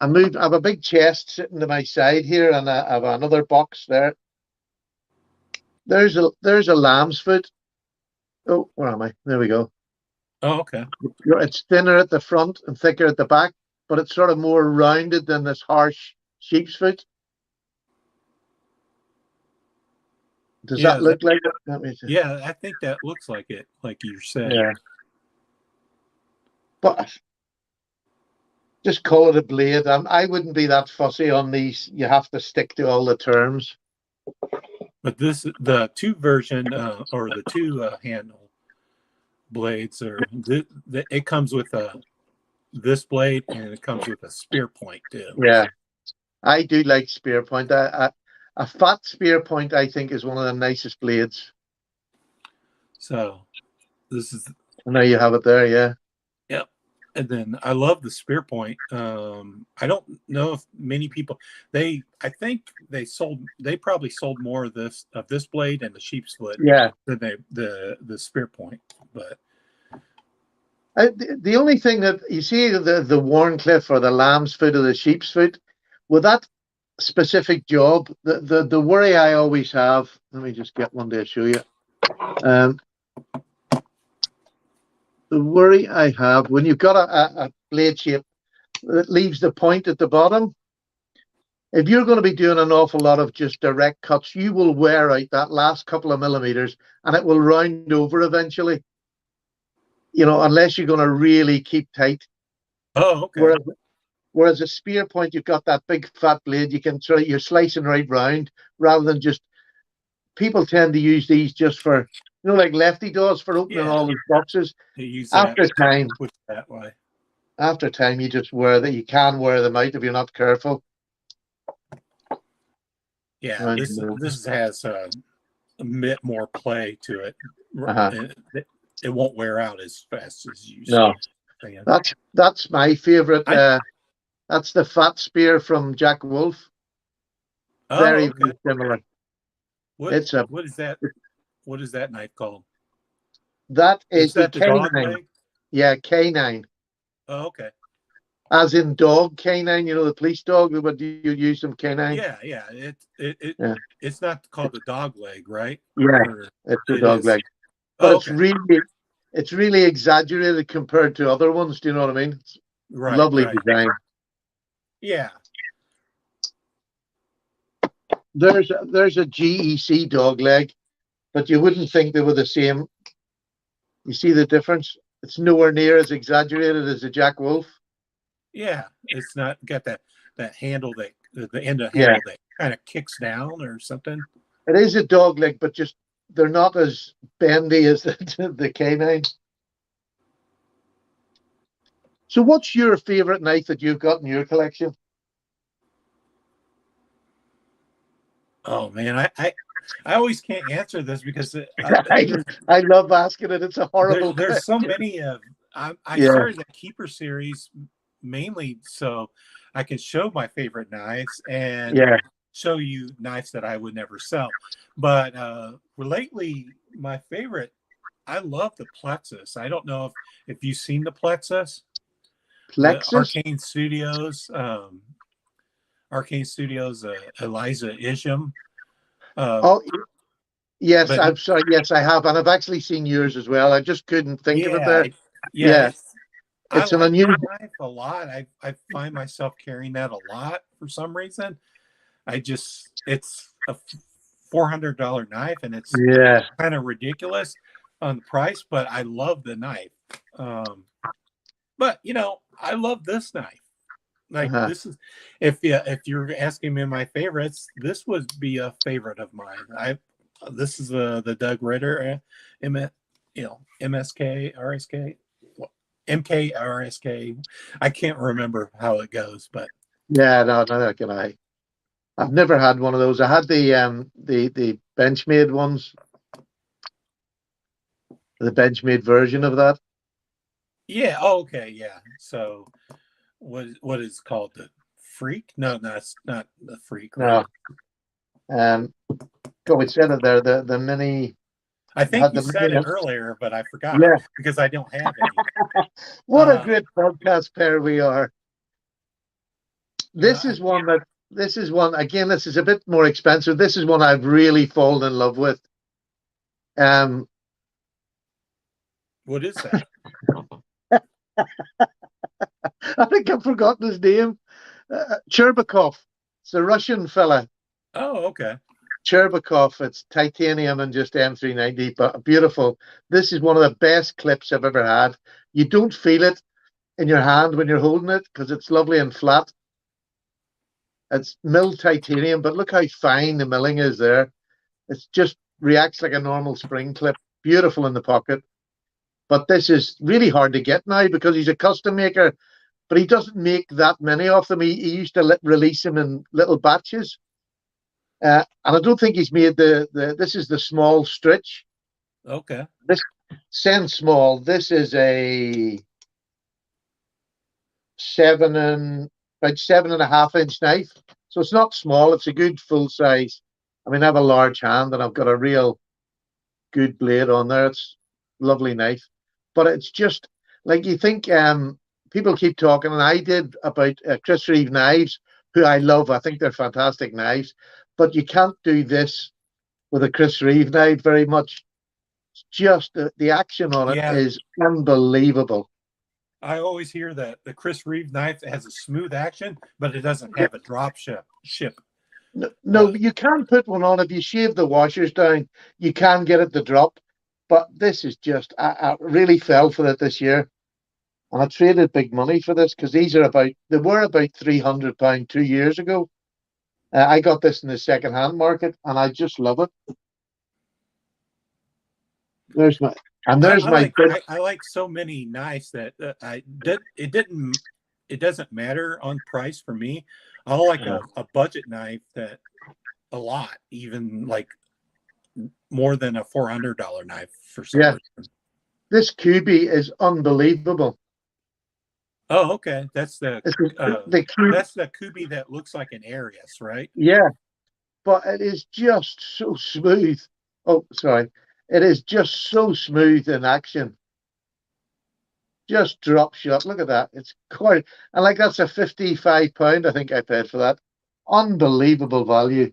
have a big chest sitting to my side here, and I have another box there. There's a lamb's foot. Oh, where am I? There we go. Oh, okay. It's thinner at the front and thicker at the back, but it's sort of more rounded than this harsh sheep's foot. Does that look like it? Yeah, I think that looks like it, like you said. Yeah. But just call it a blade. I wouldn't be that fussy on these. You have to stick to all the terms. But the 2 version or the 2 handle blades it comes with this blade, and it comes with a spear point too. Yeah, I do like spear point. A fat spear point, I think, is one of the nicest blades. So this is. Now you have it there, yeah. Yep. And then I love the spear point. I don't know if many people I think they probably sold more of this blade and the sheep's foot than the spear point. But the only thing that you see the Warncliffe or the lamb's foot or the sheep's foot, with that specific job, the worry I always have. Let me just get one to show you. The worry I have when you've got a blade shape that leaves the point at the bottom, if you're going to be doing an awful lot of just direct cuts, you will wear out that last couple of millimeters and it will round over eventually, unless you're going to really keep tight. Oh, okay. Whereas a spear point, you've got that big fat blade, you're slicing right round rather than just. People tend to use these just for, like Lefty does for opening all these boxes. After time, you just wear that. You can wear them out if you're not careful. Yeah, this has a bit more play to it. It won't wear out as fast as you. No, that's my favorite. That's the fat spear from Jack Wolf. Very similar. What is that? What is that knife called? That is the K9. Yeah, K9. Oh, okay. As in dog K9, the police dog. Would you use some K9? Yeah. It's not called the dog leg, right? Yeah, it's the dog leg. But it's really exaggerated compared to other ones. Do you know what I mean? It's lovely design. Yeah. There's a GEC dog leg, but you wouldn't think they were the same. You see the difference? It's nowhere near as exaggerated as a Jack Wolf. Yeah, it's not got that. that handle that the end of Yeah. handle that kind of kicks down or something. It is a dog leg, but just they're not as bendy as the canine. So what's your favorite knife that you've got in your collection? Oh man, I always can't answer this because I love asking it. It's a horrible there's so many of I Yeah. started the Keeper series mainly so I can show my favorite knives and Yeah. show you knives that I would never sell. But lately, my favorite, I love the Plexus. I don't know if you've seen the Plexus. Plexus? The Arcane Studios, Eliza Isham. Oh, yes, but- I'm sorry. Yes, I have. And I've actually seen yours as well. I just couldn't think of it there. Yeah. It's I an like unusual that knife a lot. I find myself carrying that a lot for some reason. It's a $400 knife and it's kind of ridiculous on the price, but I love the knife. But I love this knife. Like this is, if you're asking me my favorites, this would be a favorite of mine. This is the Doug Ritter, MSK, RSK, MK, RSK. I can't remember how it goes, but no, can I? I've never had one of those. I had the Benchmade ones, the Benchmade version of that. Yeah. Oh, okay. Yeah. So, what is called the Freak? No, it's not the Freak. Right? No. We said it there. The mini. I think you said it earlier, but I forgot because I don't have any. What a great podcast pair we are. This is one again. This is a bit more expensive. This is one I've really fallen in love with. What is that? I think I've forgotten his name. Cherbakov. It's a Russian fella. Oh, okay. Cherbakov. It's titanium and just M390, but beautiful. This is one of the best clips I've ever had. You don't feel it in your hand when you're holding it because it's lovely and flat. It's milled titanium, but look how fine the milling is there. It just reacts like a normal spring clip. Beautiful in the pocket. But this is really hard to get now because he's a custom maker, but he doesn't make that many of them. He used to release them in little batches. And I don't think he's made this is the small stretch. Okay. This Send Small. This is a about 7.5-inch knife. So it's not small. It's a good full size. I mean, I have a large hand and I've got a real good blade on there. It's a lovely knife. But it's just like you think people keep talking, and I did about Chris Reeve knives, who I love. I think they're fantastic knives. But you can't do this with a Chris Reeve knife very much. It's just the action on it is unbelievable. I always hear that the Chris Reeve knife has a smooth action, but it doesn't have a drop ship. No, you can put one on. If you shave the washers down, you can get it to drop. But this is just, I really fell for it this year. And I traded big money for this because they were about £300 2 years ago. I got this in the second-hand market, and I just love it. I like so many knives that it doesn't matter on price for me. I like a budget knife that a lot, even like more than a $400 knife for some reason. This QB is unbelievable. Oh, okay. That's the Kubi that looks like an Arius, right? Yeah, but it is just so smooth. Oh, sorry. It is just so smooth in action. Just drop shot. Look at that. It's quite, and like that's a £55, I think I paid for that. Unbelievable value.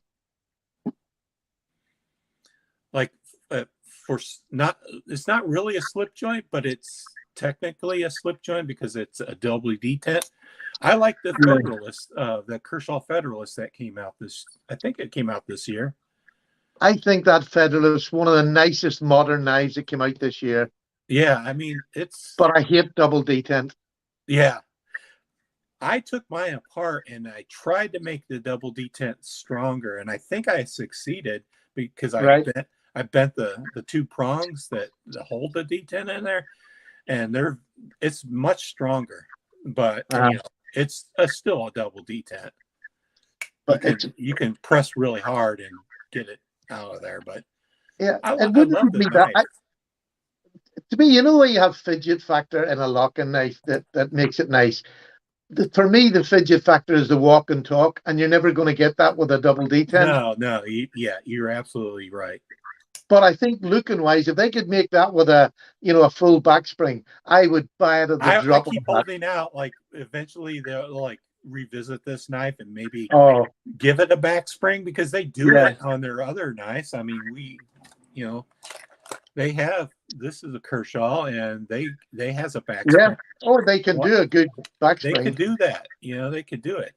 Like it's not really a slip joint, but it's technically a slip joint because it's a doubly detent. I like the Federalist, the Kershaw Federalist that came out I think it came out this year. I think that Federalist, one of the nicest modern knives that came out this year. Yeah, I mean, but I hate double detent. Yeah. I took mine apart and I tried to make the double detent stronger, and I think I succeeded because Right. I bent the two prongs that hold the detent in there, and it's much stronger, but you know, it's still a double detent. But You can press really hard and get it out of there, but yeah, I it wouldn't love the be knife. To me, you know, where you have fidget factor in a locking knife that makes it nice. For me, the fidget factor is the walk and talk, and you're never going to get that with a double detent. No, you're absolutely right. But I think looking wise, if they could make that with a full back spring, I would buy it at the I drop of keep a hat. holding out. Like eventually they'll like revisit this knife and maybe Oh, give it a back spring, because they do yeah. it on their other knives. I mean, they have, this is a Kershaw, and they has a back spring. Oh, they can do a good back They spring. could do that. They could do it.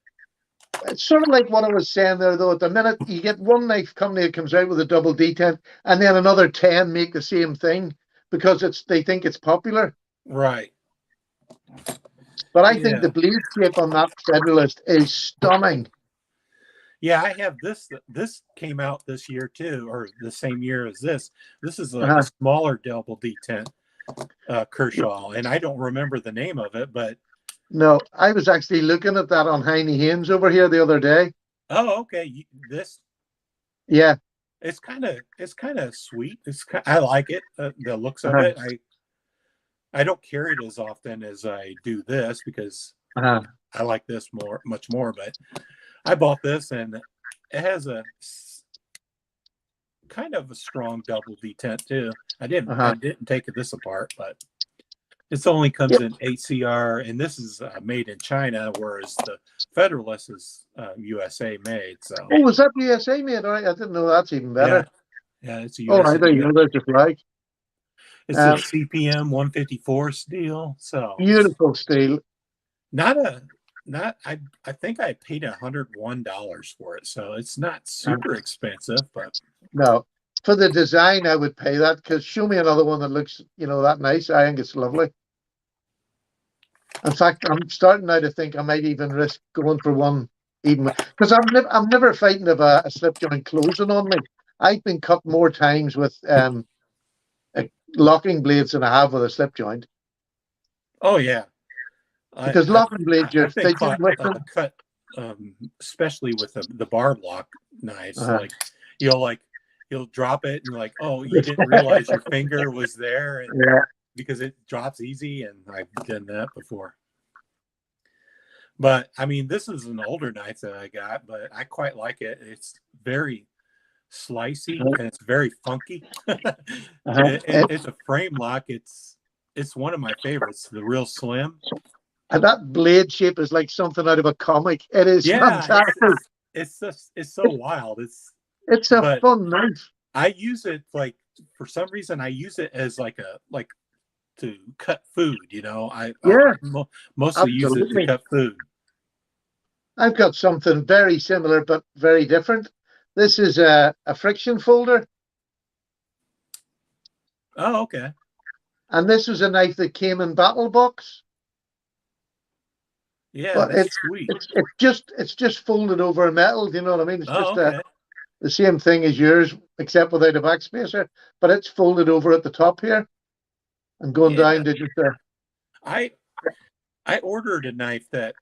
It's sort of like what I was saying there, though. At the minute, you get one knife company that comes out with a double detent, and then another 10 make the same thing because they think it's popular. Right. But I think the blade shape on that Federalist is stunning. Yeah, I have this. This came out this year too, or the same year as this. This is a smaller double detent Kershaw, and I don't remember the name of it, but no, I was actually looking at that on Heine Haynes over here the other day. Oh, okay. Yeah, it's kind of sweet. I like it. The looks of it. I don't carry it as often as I do this because I like this much more. But I bought this, and it has a kind of a strong double detent too. I didn't take this apart, but it only comes in HCR, and this is made in China, whereas the Federalist is USA made. So, was that USA made? All right, I didn't know. That's even better. Yeah, it's a USA. Oh, I think you know there's your flag. It's a CPM 154 steel. So beautiful steel. I think I paid $101 for it, so it's not super expensive, but no, for the design I would pay that, because show me another one that looks that nice. I think it's lovely. In fact, I'm starting now to think I might even risk going for one, even because I'm never fighting of a slip joint closing on me. I've been cut more times with locking blades than I have with a slip joint. Oh yeah, because locking blades you're fidgeting with them. Cut, especially with the barb lock knives, you'll drop it and you're like, oh, you didn't realize your finger was there, and because it drops easy, and I've done that before. But I mean, this is an older knife that I got, but I quite like it. It's very slicey and it's very funky. It's a frame lock. It's one of my favorites, the real slim. And that blade shape is like something out of a comic. It is fantastic. It's so wild. It's a fun knife. I use it for some reason I use it as to cut food. I mostly use it to cut food. I've got something very similar but very different. This is a friction folder. Oh, okay. And this was a knife that came in battle box. Yeah, but that's sweet. It's just folded over metal. You know what I mean? It's the same thing as yours, except without a backspacer. But it's folded over at the top here, and going down to just I ordered a knife that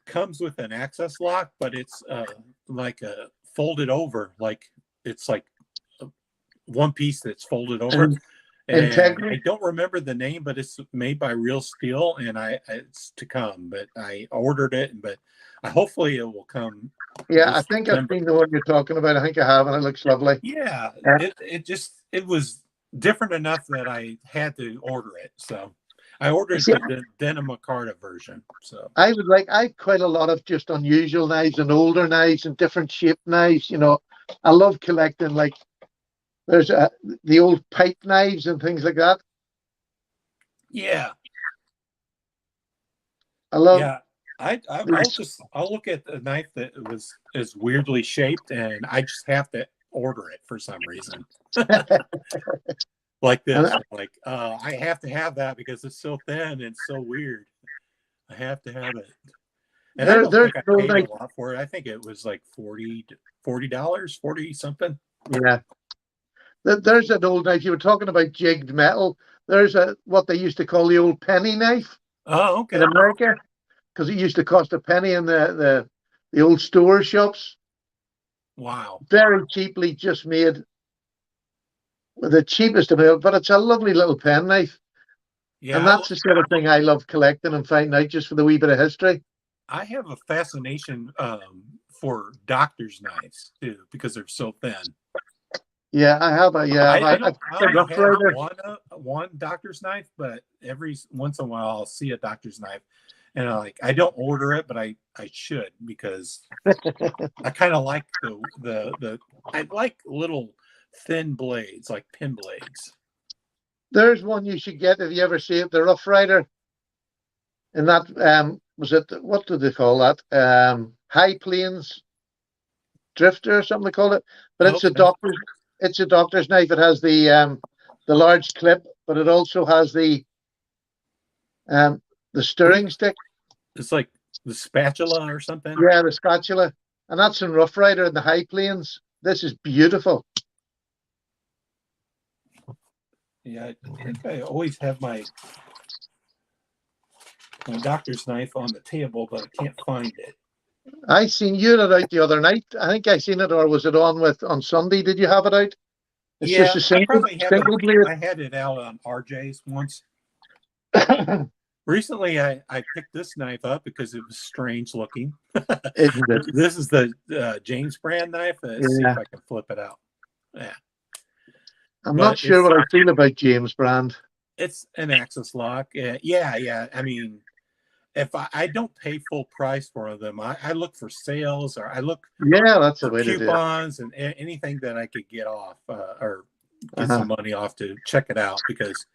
comes with an access lock, but it's folded over, it's like one piece that's folded over. And I don't remember the name, but it's made by Real Steel, and it's to come. But I ordered it, but hopefully it will come. Yeah, I think I've seen the one you're talking about. I think I have, and it looks lovely. Yeah, it was different enough that I had to order it. So I ordered the denim micarta version. So I quite a lot of just unusual knives and older knives and different shaped knives. I love collecting there's the old pipe knives and things like that. Yeah. I love. Yeah. I'll look at the knife that is weirdly shaped, and I just have to order it for some reason. Like this. I have to have that because it's so thin and so weird. I have to have it. And I don't There's think I no paid knife. a lot for it. I think it was like $40, 40 something. Yeah. There's an old knife. You were talking about jigged metal. There's what they used to call the old penny knife Oh, in okay. America, because it used to cost a penny in the old store shops. Wow. Very cheaply, just made, the cheapest available, but it's a lovely little pen knife. Yeah, And that's the sort of thing I love collecting and finding out, just for the wee bit of history. I have a fascination for doctor's knives too, because they're so thin. Yeah, I have a I I've only have one doctor's knife, but every once in a while I'll see a doctor's knife, and I don't order it, but I should, because I kind of like the I like little thin blades, like pin blades. There's one you should get if you ever see it, the Rough Rider. And that was it, what do they call that? High Plains Drifter or something they call it. But it's a doctor's knife. It has the large clip, but it also has the stirring stick. It's like the spatula or something. Yeah, the spatula. And that's in Rough Rider in the High Plains. This is beautiful. Yeah, I think I always have my doctor's knife on the table, but I can't find it. I seen you had it out the other night. I think I seen it, or was it on Sunday? Did you have it out? It's Yeah, just a single blade. I had it out on RJ's once. Recently, I picked this knife up because it was strange looking. This is the James brand knife. Let's see if I can flip it out. Yeah. I'm not sure what I feel about James brand. It's an Axis lock. Yeah. I mean, if I don't pay full price for them, I look for sales, or I look that's for the way coupons and anything that I could get off or get some money off to check it out, because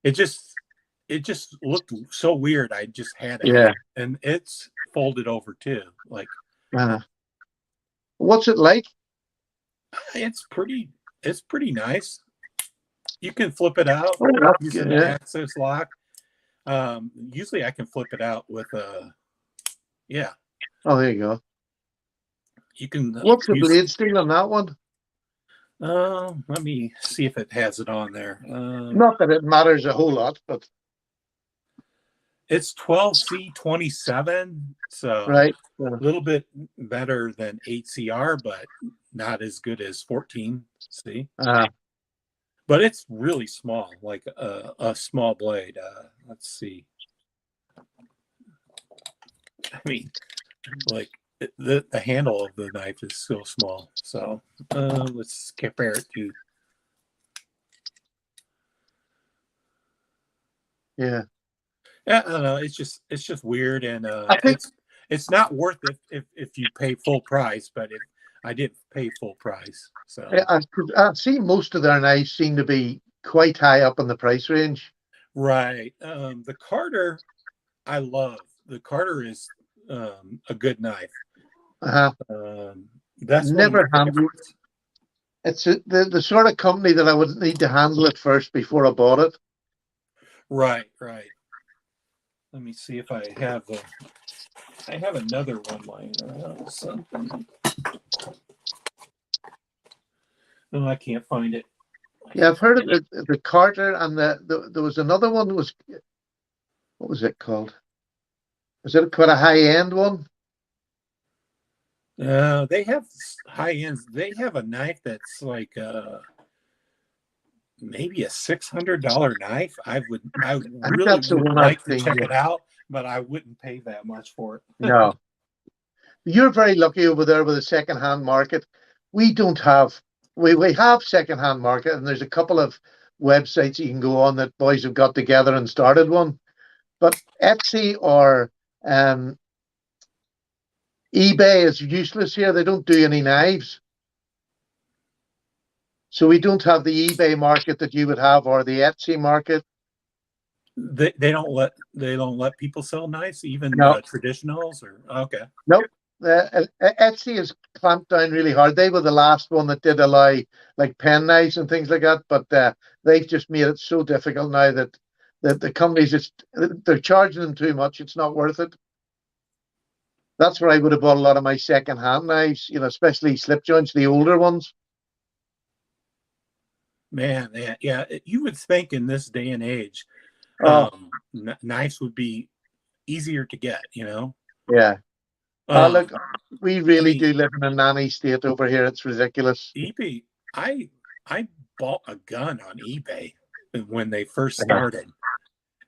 it just looked so weird. I just had it. Yeah. And it's folded over too. Like, what's it like? It's pretty nice. You can flip it out using the Axis lock. Usually I can flip it out with oh, there you go. You can. What's the blade steel on that one? Let me see if it has it on there. Not that it matters a whole lot, but it's 12C27, so right, a little bit better than 8CR, but not as good as 14C. But it's really small, like a small blade. Let's see. I mean, like the handle of the knife is so small. So let's compare it to. Yeah, I don't know. It's just weird, and it's not worth it if you pay full price. But if I didn't pay full price, so I see most of their knives seem to be quite high up in the price range. Right. The Carter, I love. The Carter is a good knife. That's never handled. It's the sort of company that I would need to handle it first before I bought it. Right. Let me see if I have I have another one lying around. Something. No, I can't find it. Yeah, I've heard of the Carter, and there was another one. What was it called? Was it quite a high end one? They have high ends. They have a knife that's like maybe a $600 knife. I really would like to check it out, but I wouldn't pay that much for it. No. You're very lucky over there with the secondhand market. We don't have. We have secondhand market, and there's a couple of websites you can go on that boys have got together and started one. But Etsy or eBay is useless here. They don't do any knives. So we don't have the eBay market that you would have, or the Etsy market. They don't let people sell knives, even traditionals, or okay. Nope. Etsy has clamped down really hard. They were the last one that did allow like pen knives and things like that, but they've just made it so difficult now that the companies they're charging them too much. It's not worth it. That's where I would have bought a lot of my second-hand knives, especially slip joints, the older ones. Man, yeah, you would think in this day and age, Oh, knives would be easier to get, yeah. Um, Look, we I really mean, do live in a nanny state over here. It's ridiculous. eBay, I bought a gun on eBay when they first started,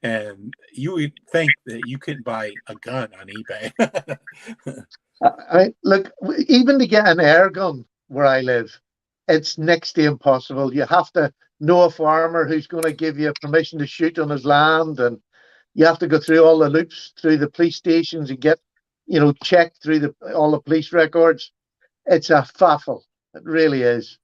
and you would think that you couldn't buy a gun on eBay. Look, even to get an air gun where I live, it's next to impossible. You have to know a farmer who's going to give you permission to shoot on his land, and you have to go through all the loops through the police stations and get, checked through all the police records. It's a faffle. It really is.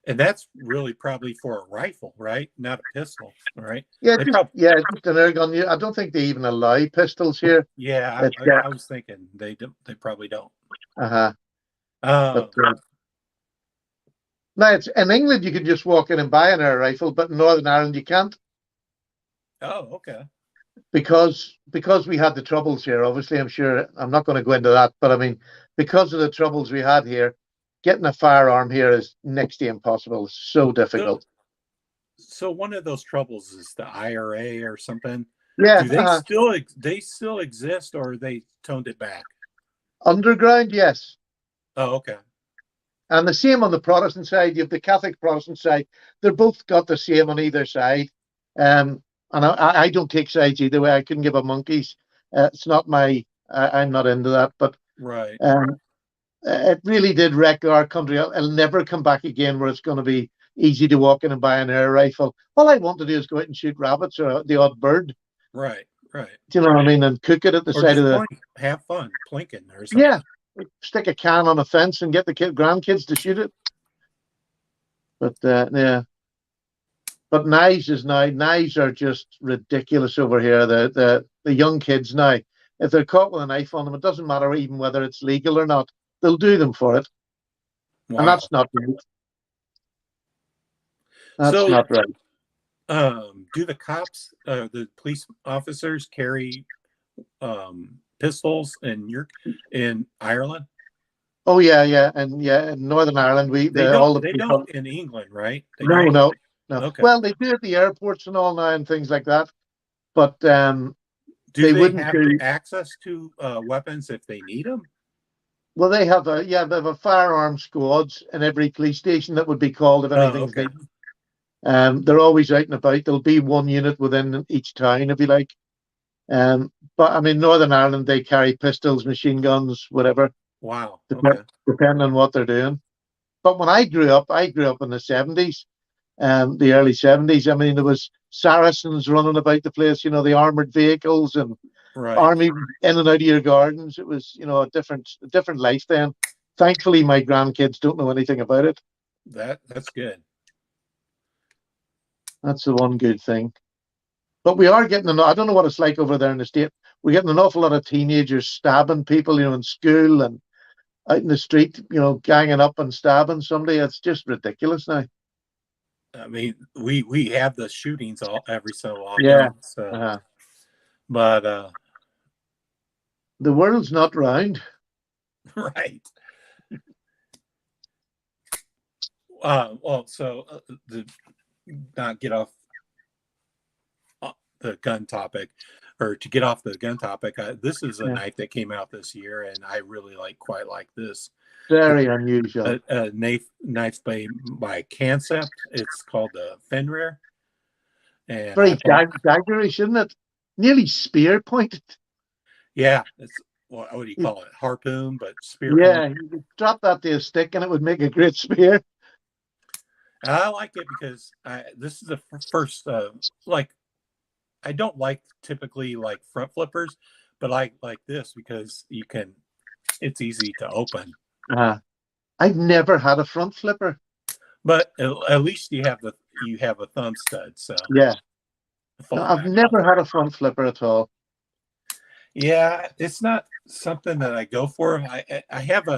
And that's really probably for a rifle, right? Not a pistol, right? Yeah, just an air gun. I don't think they even allow pistols here. Yeah, I was thinking they probably don't. But now it's in England. You can just walk in and buy an air rifle, but in Northern Ireland you can't. Oh, okay. Because we had the troubles here. Obviously, I'm sure I'm not going to go into that, but I mean, because of the troubles we had here, getting a firearm here is next to impossible. It's so difficult. So one of those troubles is the IRA or something. Yeah. Do they still exist, or they toned it back? Underground, yes. Oh, okay. And the same on the Protestant side. You have the Catholic Protestant side. They're both got the same on either side. And I don't take sides either way. I couldn't give a monkey's. It's not I'm not into that. But right. It really did wreck our country. It'll never come back again where it's going to be easy to walk in and buy an air rifle. All I want to do is go out and shoot rabbits or the odd bird. Right. Do you know what I mean? And cook it at the side of the... Have fun, plinking or something. Yeah. Stick a can on a fence and get the grandkids to shoot it. But, yeah. But knives are just ridiculous over here. The young kids now, if they're caught with a knife on them, it doesn't matter even whether it's legal or not. They'll do them for it. Wow. And that's not right. That's not right. Do the cops, the police officers carry pistols in Ireland? Oh yeah, and in Northern Ireland they don't in England, right? No. Okay. Well, they do at the airports and all now and things like that, but do they wouldn't have access to weapons if they need them? Well, they have a firearms squads in every police station that would be called if anything's needed. They're always out and about. There'll be one unit within each town, if you like. But I mean, Northern Ireland, they carry pistols, machine guns, whatever. Wow. Depending on what they're doing. But when I grew up in the 70s, the early 70s. I mean, there was Saracens running about the place, the armored vehicles and army in and out of your gardens. It was, a different life then. Thankfully, my grandkids don't know anything about it. That's good. That's the one good thing. But we are getting I don't know what it's like over there in the state. We're getting an awful lot of teenagers stabbing people, in school and out in the street, ganging up and stabbing somebody. It's just ridiculous now. I mean, we have the shootings every so often. Yeah. So, but the world's not round. Right. Not get off the gun topic, or to get off the gun topic, this is a knife that came out this year, and I really quite like this. Very unusual. A knife by Concept. It's called the Fenrir. And very daggerish, isn't it? Nearly spear pointed. Yeah, it's what do you call it? Harpoon, but spear. Yeah, you could drop that to a stick and it would make a great spear. I like it because this is the first. I don't like typically front flippers, but I like this because it's easy to open. I've never had a front flipper, but at least you have a thumb stud. So yeah, no, I've never had a front flipper at all. Yeah, it's not something that I go for. I have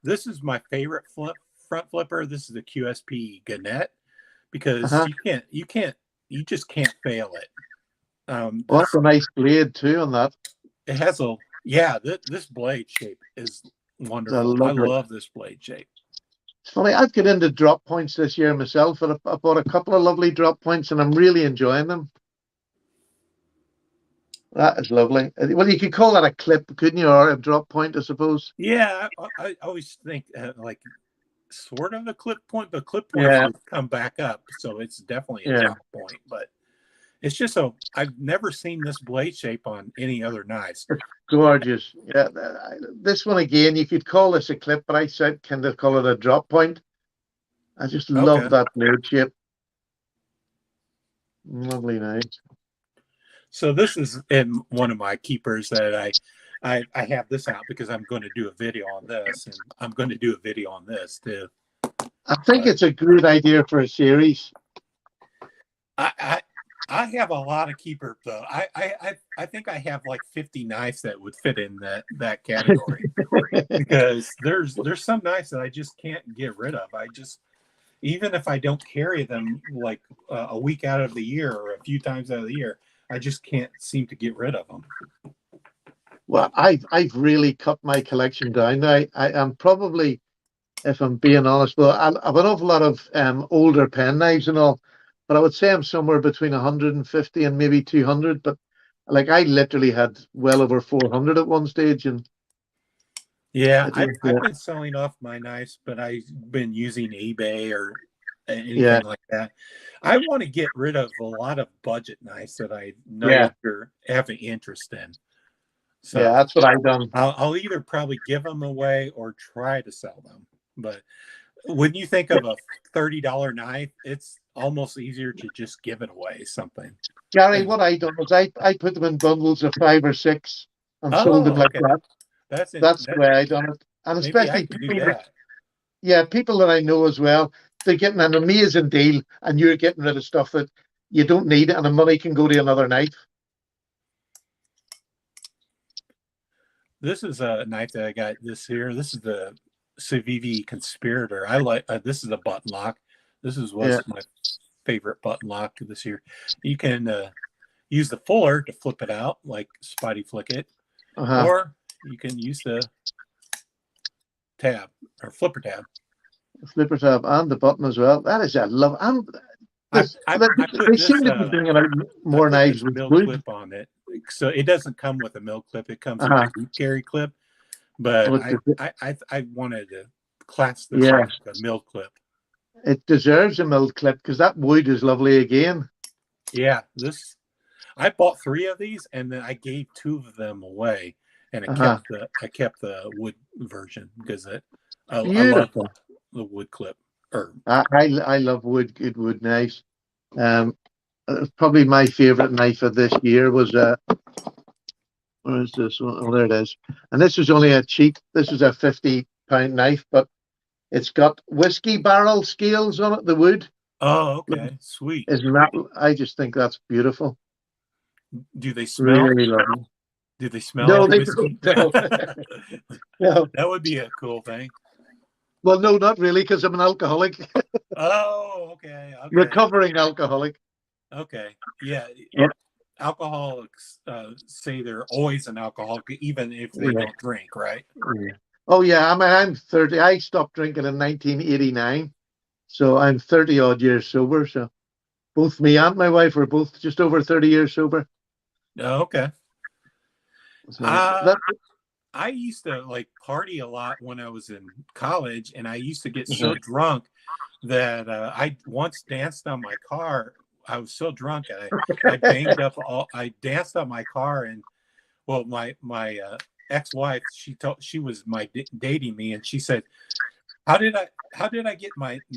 this is my favorite front flipper. This is the QSP Gannett because you just can't fail it. Well, that's a nice blade too on that. It has a Yeah, this blade shape is wonderful. I love this blade shape. It's funny, I've got into drop points this year myself, and I bought a couple of lovely drop points, and I'm really enjoying them. That is lovely. Well, you could call that a clip, couldn't you, or a drop point, I suppose? Yeah, I always think like sort of a clip point, but clip points would come back up, so it's definitely a drop point. But it's just so I've never seen this blade shape on any other knives. It's gorgeous. Yeah, this one again, you could call this a clip, but I said kind of call it a drop point. I just love that blade shape. Lovely knife. So this is in one of my keepers that I have this out because I'm going to do a video on this, and I'm going to do a video on this too. I think it's a good idea for a series. I have a lot of keepers though. I think I have like 50 knives that would fit in that category because there's some knives that I just can't get rid of. Even if I don't carry them like a week out of the year or a few times out of the year, I just can't seem to get rid of them. Well, I've really cut my collection down. I am probably, if I'm being honest, well, I have an awful lot of older pen knives and all, but I would say I'm somewhere between 150 and maybe 200. But like I literally had well over 400 at one stage, and yeah, I've been selling off my knives, but I've been using eBay or anything like that. I want to get rid of a lot of budget knives that I no longer have an interest in. So yeah, that's what I've done. I'll either probably give them away or try to sell them. But when you think of a $30 knife, it's almost easier to just give it away. Something. Gary, what I done was I put them in bundles of 5 or 6 and sold them like that. That's the way I done it. And especially people that I know as well, they're getting an amazing deal, and you're getting rid of stuff that you don't need, and the money can go to another knife. This is a knife that I got this year. This is the Stevie Conspirator. I like this is a button lock. This was my favorite button lock this year. You can use the fuller to flip it out, like Spidey flick it, or you can use the tab or flipper tab. Flipper tab and the button as well. That is a love. They seem to be bringing out more knives with mill wood clip on it, so it doesn't come with a mill clip. It comes with a boot carry clip. But I wanted to class this as a mill clip. It deserves a mill clip because that wood is lovely again. Yeah, I bought 3 of these, and then I gave 2 of them away, and I kept the wood version because I love the wood clip. I love good wood knives. Probably my favorite knife of this year was where is this one? Oh, there it is. And this was only this was a £50 knife, but it's got whiskey barrel scales on it, the wood. Oh, okay. Sweet. Isn't that, I just think that's beautiful. Do they smell? Really lovely. Do they smell? No, like they whiskey? don't. No. That would be a cool thing. Well, no, not really, because I'm an alcoholic. Oh, okay. Recovering alcoholic. Okay. Yeah. Alcoholics say they're always an alcoholic, even if they don't drink, right? Oh, yeah. I'm 30. I stopped drinking in 1989. So I'm 30 odd years sober. So both me and my wife were both just over 30 years sober. Oh, okay. So I used to like party a lot when I was in college, and I used to get so drunk that I once danced on my car. I was so drunk, and I danced on my car, and well, my ex-wife, she was dating me, and she said, how did I get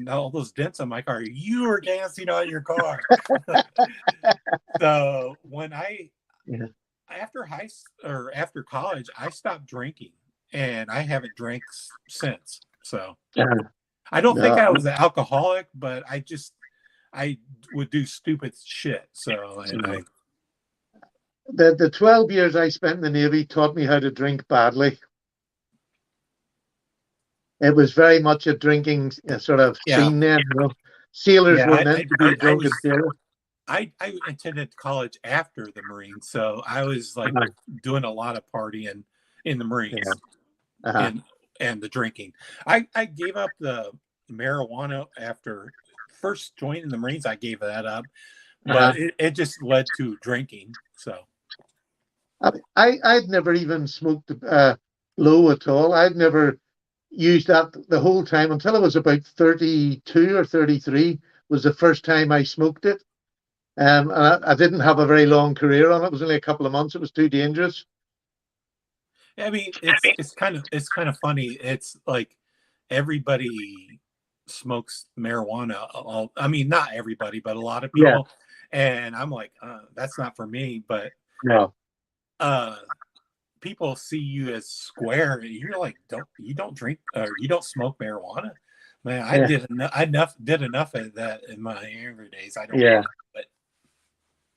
all those dents on my car? You were dancing on your car. So when after college, I stopped drinking, and I haven't drank since. So I don't think I was an alcoholic, but I would do stupid shit. So the 12 years I spent in the Navy taught me how to drink badly. It was very much a drinking sort of scene then. You know? Sailors were meant to be drunken sailors. I attended college after the Marines, so I was like doing a lot of partying in the Marines Uh-huh. and the drinking. I gave up the marijuana after first joining the Marines. I gave that up, but it just led to drinking. So I'd never even smoked low at all. I'd never used that the whole time until I was about 32 or 33 was the first time I smoked it. And I didn't have a very long career on it. It was only a couple of months. It was too dangerous. I mean, it's kind of funny. It's like everybody smokes marijuana. I mean, not everybody, but a lot of people. And I'm like, that's not for me. But no, people see you as square. You're like, you don't drink or you don't smoke marijuana? Man, I did enough of that in my younger days. I don't know, but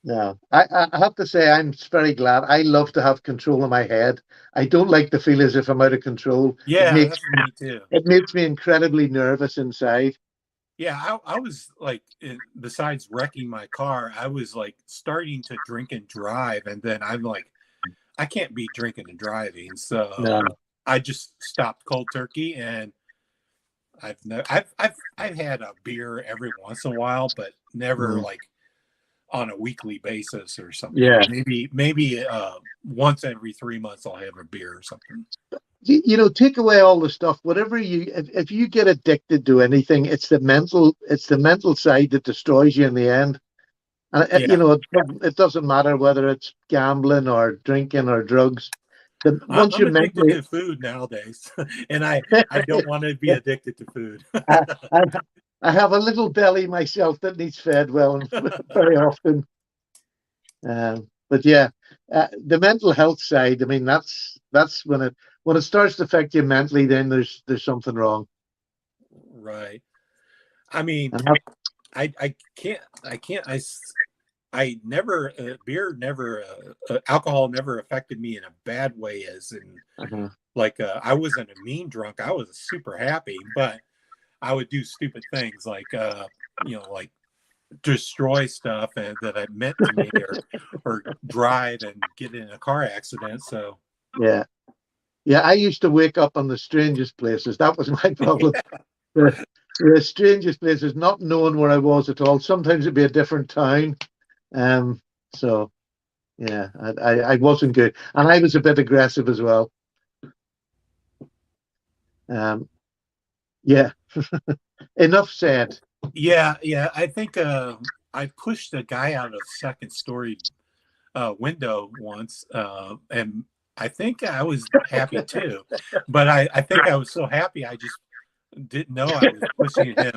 no. I have to say I'm very glad. I love to have control of my head. I don't like to feel as if I'm out of control. Yeah, that's me too. It makes me incredibly nervous inside. Yeah, I was like, besides wrecking my car, I was like starting to drink and drive, and then I'm like, I can't be drinking and driving, so I just stopped cold turkey. And I've had a beer every once in a while, but never like on a weekly basis or something. Yeah, maybe once every 3 months I'll have a beer or something. You know, take away all the stuff. Whatever if you get addicted to anything, it's the mental side that destroys you in the end. And you know, it doesn't matter whether it's gambling or drinking or drugs. I'm addicted to food nowadays, and I don't want to be addicted to food. I have a little belly myself that needs fed well very often. But yeah, the mental health side. I mean, that's when it starts to affect you mentally. Then there's something wrong. Right. I mean, I can't. I never beer never alcohol never affected me in a bad way, as in like I wasn't a mean drunk. I was super happy, but I would do stupid things like like destroy stuff and that I meant to me, or drive and get in a car accident. So yeah, I used to wake up on the strangest places. That was my problem. The strangest places, not knowing where I was at all. Sometimes it'd be a different town. So yeah, I wasn't good, and I was a bit aggressive as well. Yeah. Enough said. Yeah. I think I pushed a guy out of second story window once, and I think I was happy too. But I think I was so happy I just didn't know I was pushing him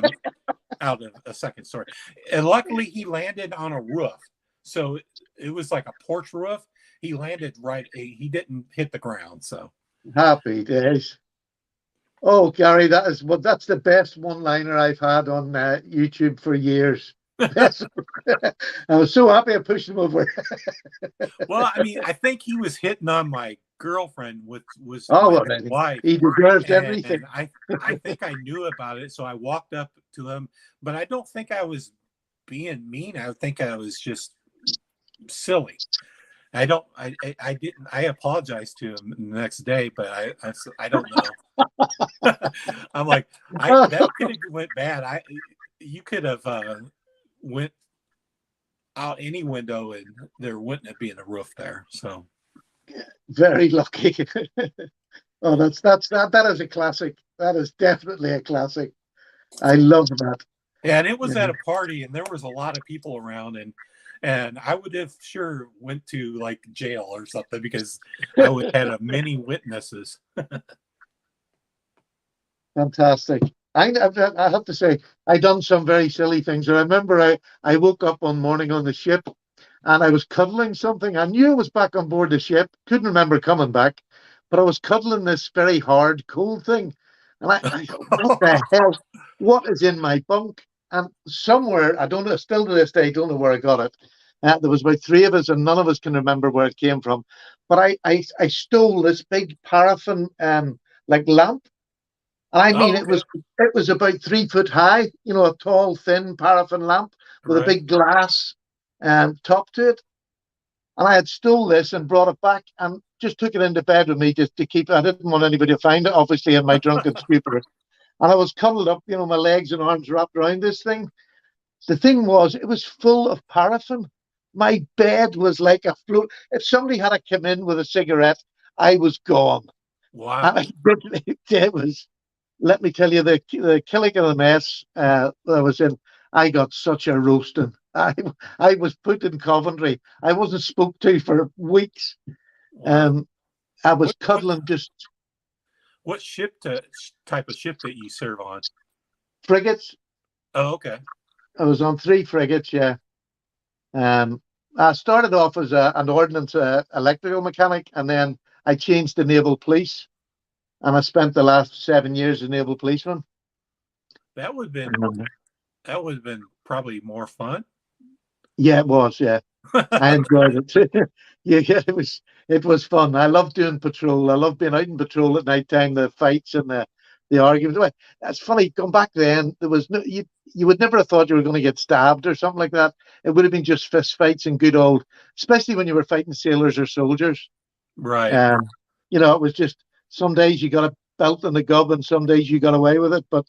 out of a second story. And luckily he landed on a roof. So it was like a porch roof. He landed he didn't hit the ground. So happy days. Oh, Gary, that's the best one-liner I've had on YouTube for years. I was so happy I pushed him over. Well, I mean, I think he was hitting on my girlfriend was my wife. He deserved everything. And I think I knew about it, so I walked up to him, but I don't think I was being mean. I think I was just silly. I didn't. I apologized to him the next day, but I don't know. I'm like, that could have went bad. You could have went out any window and there wouldn't have been a roof there. So very lucky. Oh, that is a classic. That is definitely a classic. I love that. Yeah, and it was at a party, and there was a lot of people around, and I would have sure went to like jail or something because I would have had many witnesses. Fantastic. I have to say, I done some very silly things. I remember I woke up one morning on the ship and I was cuddling something. I knew I was back on board the ship. Couldn't remember coming back, but I was cuddling this very hard, cold thing. And I what the hell? What is in my bunk? And somewhere, I don't know, still to this day, don't know where I got it. There was about three of us and none of us can remember where it came from. But I stole this big paraffin like lamp. I mean, it was about 3 foot high, you know, a tall, thin paraffin lamp with a big glass top to it. And I had stole this and brought it back. And just took it into bed with me just to keep. I didn't want anybody to find it, obviously, in my drunken stupor. And I was cuddled up, my legs and arms wrapped around this thing. The thing was, it was full of paraffin. My bed was like a float. If somebody had come in with a cigarette, I was gone. Wow. And it was, let me tell you, the killing of the mess that I was in, I got such a roasting. I was put in Coventry. I wasn't spoke to for weeks. Wow. I was cuddling just. What type of ship that you serve on? Frigates. Oh, okay. I was on 3 frigates, yeah. I started off as an ordnance electrical mechanic, and then I changed to naval police, and I spent the last 7 years as naval policeman. That would have been probably more fun. Yeah, it was. Yeah, I enjoyed it. yeah, it was fun. I loved doing patrol. I loved being out in patrol at night time. The fights and the arguments. That's funny. Going back then, there was no you would never have thought you were going to get stabbed or something like that. It would have been just fist fights and good old, especially when you were fighting sailors or soldiers. Right. It was just some days you got a belt and a gub, and some days you got away with it. But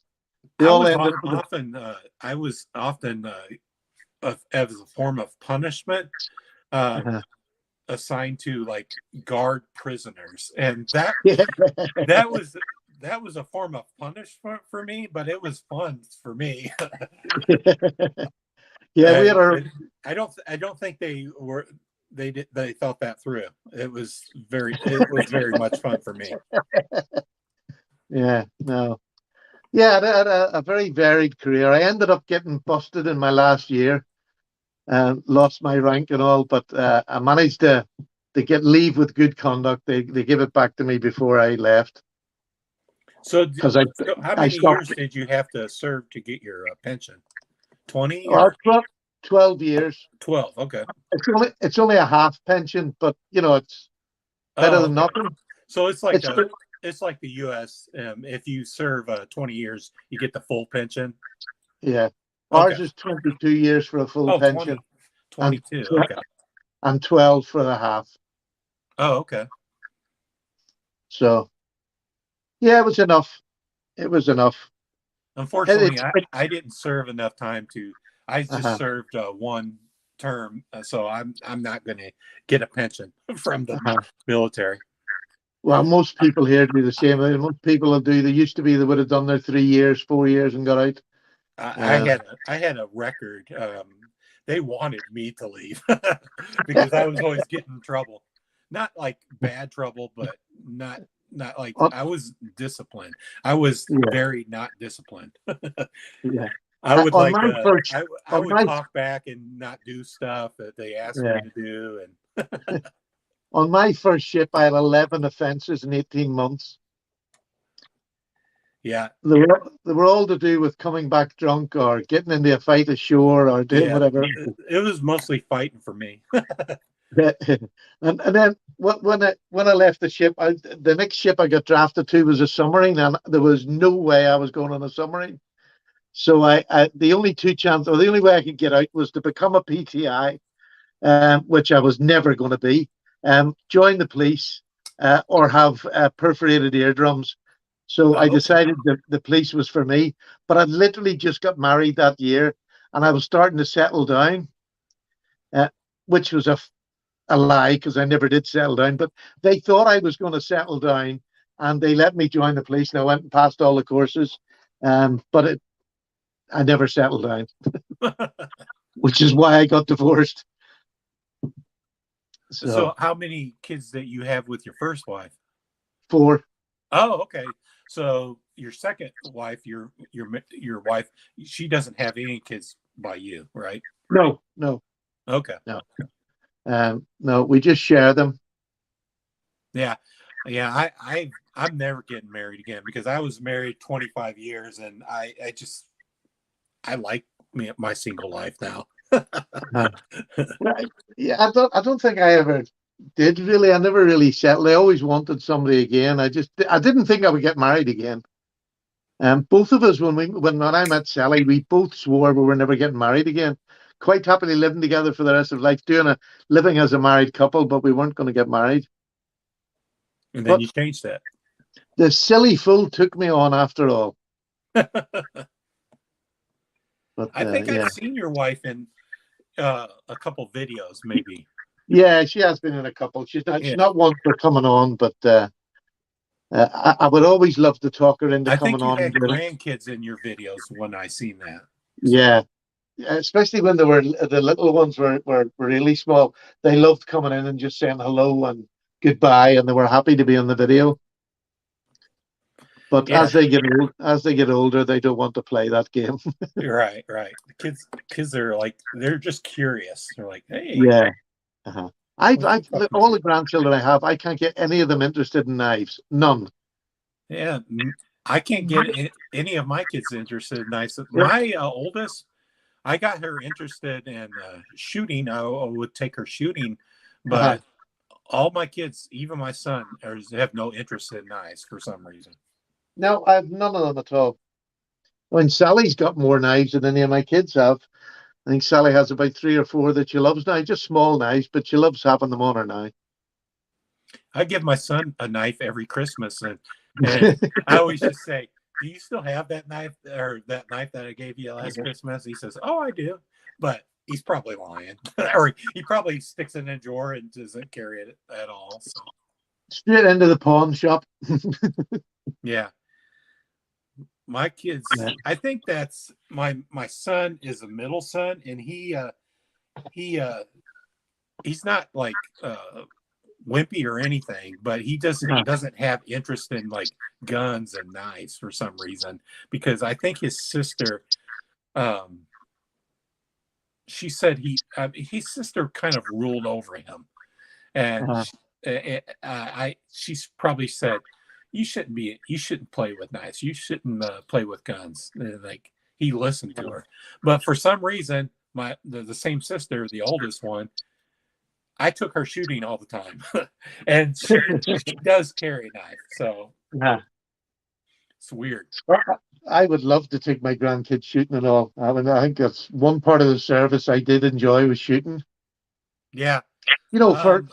they all ended up. I was often as a form of punishment assigned to like guard prisoners, and that was a form of punishment for me, but it was fun for me. Yeah, we had our. I don't think they thought that through. It was very much fun for me. Yeah, no. Yeah, I had a very varied career. I ended up getting busted in my last year and lost my rank and all, but I managed to get leave with good conduct. They gave it back to me before I left. So how many years did you have to serve to get your pension? 20? 12 years. 12, okay. It's only a half pension, but it's better than nothing. So it's like it's like the U.S. If you serve 20 years, you get the full pension. Yeah, ours is 22 years for a full pension. 22, okay. And 12 for the half. Oh, okay. So, yeah, it was enough. It was enough. Unfortunately, I didn't serve enough time to. I just served one term, so I'm not going to get a pension from the military. Well, most people here do the same. Most people will do. They used to be. They would have done their 3 years, 4 years, and got out. I had a record. They wanted me to leave because I was always getting in trouble. Not like bad trouble, but not like I was disciplined. I was very not disciplined. Yeah. I would I would talk back and not do stuff that they asked me to do. And on my first ship, I had 11 offences in 18 months. Yeah, they were all to do with coming back drunk or getting into a fight ashore or doing whatever. It was mostly fighting for me. and then when I left the ship, the next ship I got drafted to was a submarine, and there was no way I was going on a submarine. So the only way I could get out was to become a PTI, which I was never going to be, join the police, or have perforated eardrums. So I decided that the police was for me. But I literally just got married that year, and I was starting to settle down, which was a lie because I never did settle down. But they thought I was going to settle down, and they let me join the police, and I went and passed all the courses. But I never settled down, which is why I got divorced. So how many kids that you have with your first wife? 4. Oh, okay. So your second wife, your wife, she doesn't have any kids by you, right? No. Okay. No, we just share them. Yeah. I'm never getting married again because I was married 25 years and I like my single life now. Yeah, I don't think I ever did really. I never really settled. I always wanted somebody again. I didn't think I would get married again. Both of us, when I met Sally, we both swore we were never getting married again. Quite happily living together for the rest of life, living as a married couple, but we weren't going to get married. And then But you changed that. the silly fool took me on after all. But I think yeah. I've seen your wife in a couple videos, maybe. Yeah, she has been in a couple. She's not one for coming on, but I would always love to talk her into I coming think you on. had grandkids in your videos when I seen that. Yeah, especially when the little ones were really small. They loved coming in and just saying hello and goodbye, and they were happy to be on the video. But Yeah. as they get older, they don't want to play that game. Right. The kids are like, they're just curious. They're like, hey. Yeah. I've all the grandchildren I have, I can't get any of them interested in knives. None. Yeah, I can't get any of my kids interested in knives. My oldest, I got her interested in shooting. I would take her shooting, but all my kids, even my son, have no interest in knives for some reason. No, I have none of them at all. When Sally's got more knives than any of my kids have. I think Sally has about 3 or 4 that she loves now, just small knives, but she loves having them on her now. I give my son a knife every Christmas, and I always just say, "Do you still have that knife or that knife that I gave you last Christmas?" He says, "Oh, I do," but he's probably lying, or he probably sticks it in a drawer and doesn't carry it at all. So. Straight into the pawn shop. Yeah. My kids, I think that's my son is a middle son, and he's not like wimpy or anything, but he doesn't have interest in like guns and knives for some reason, because I think his sister, she said his sister kind of ruled over him, and she's probably said, you shouldn't play with knives. You shouldn't play with guns. Like, he listened to her. But for some reason, the same sister, the oldest one, I took her shooting all the time. And she does carry a knife. So it's weird. I would love to take my grandkids shooting and all. I mean, I think that's one part of the service I did enjoy was shooting. Yeah. You know, for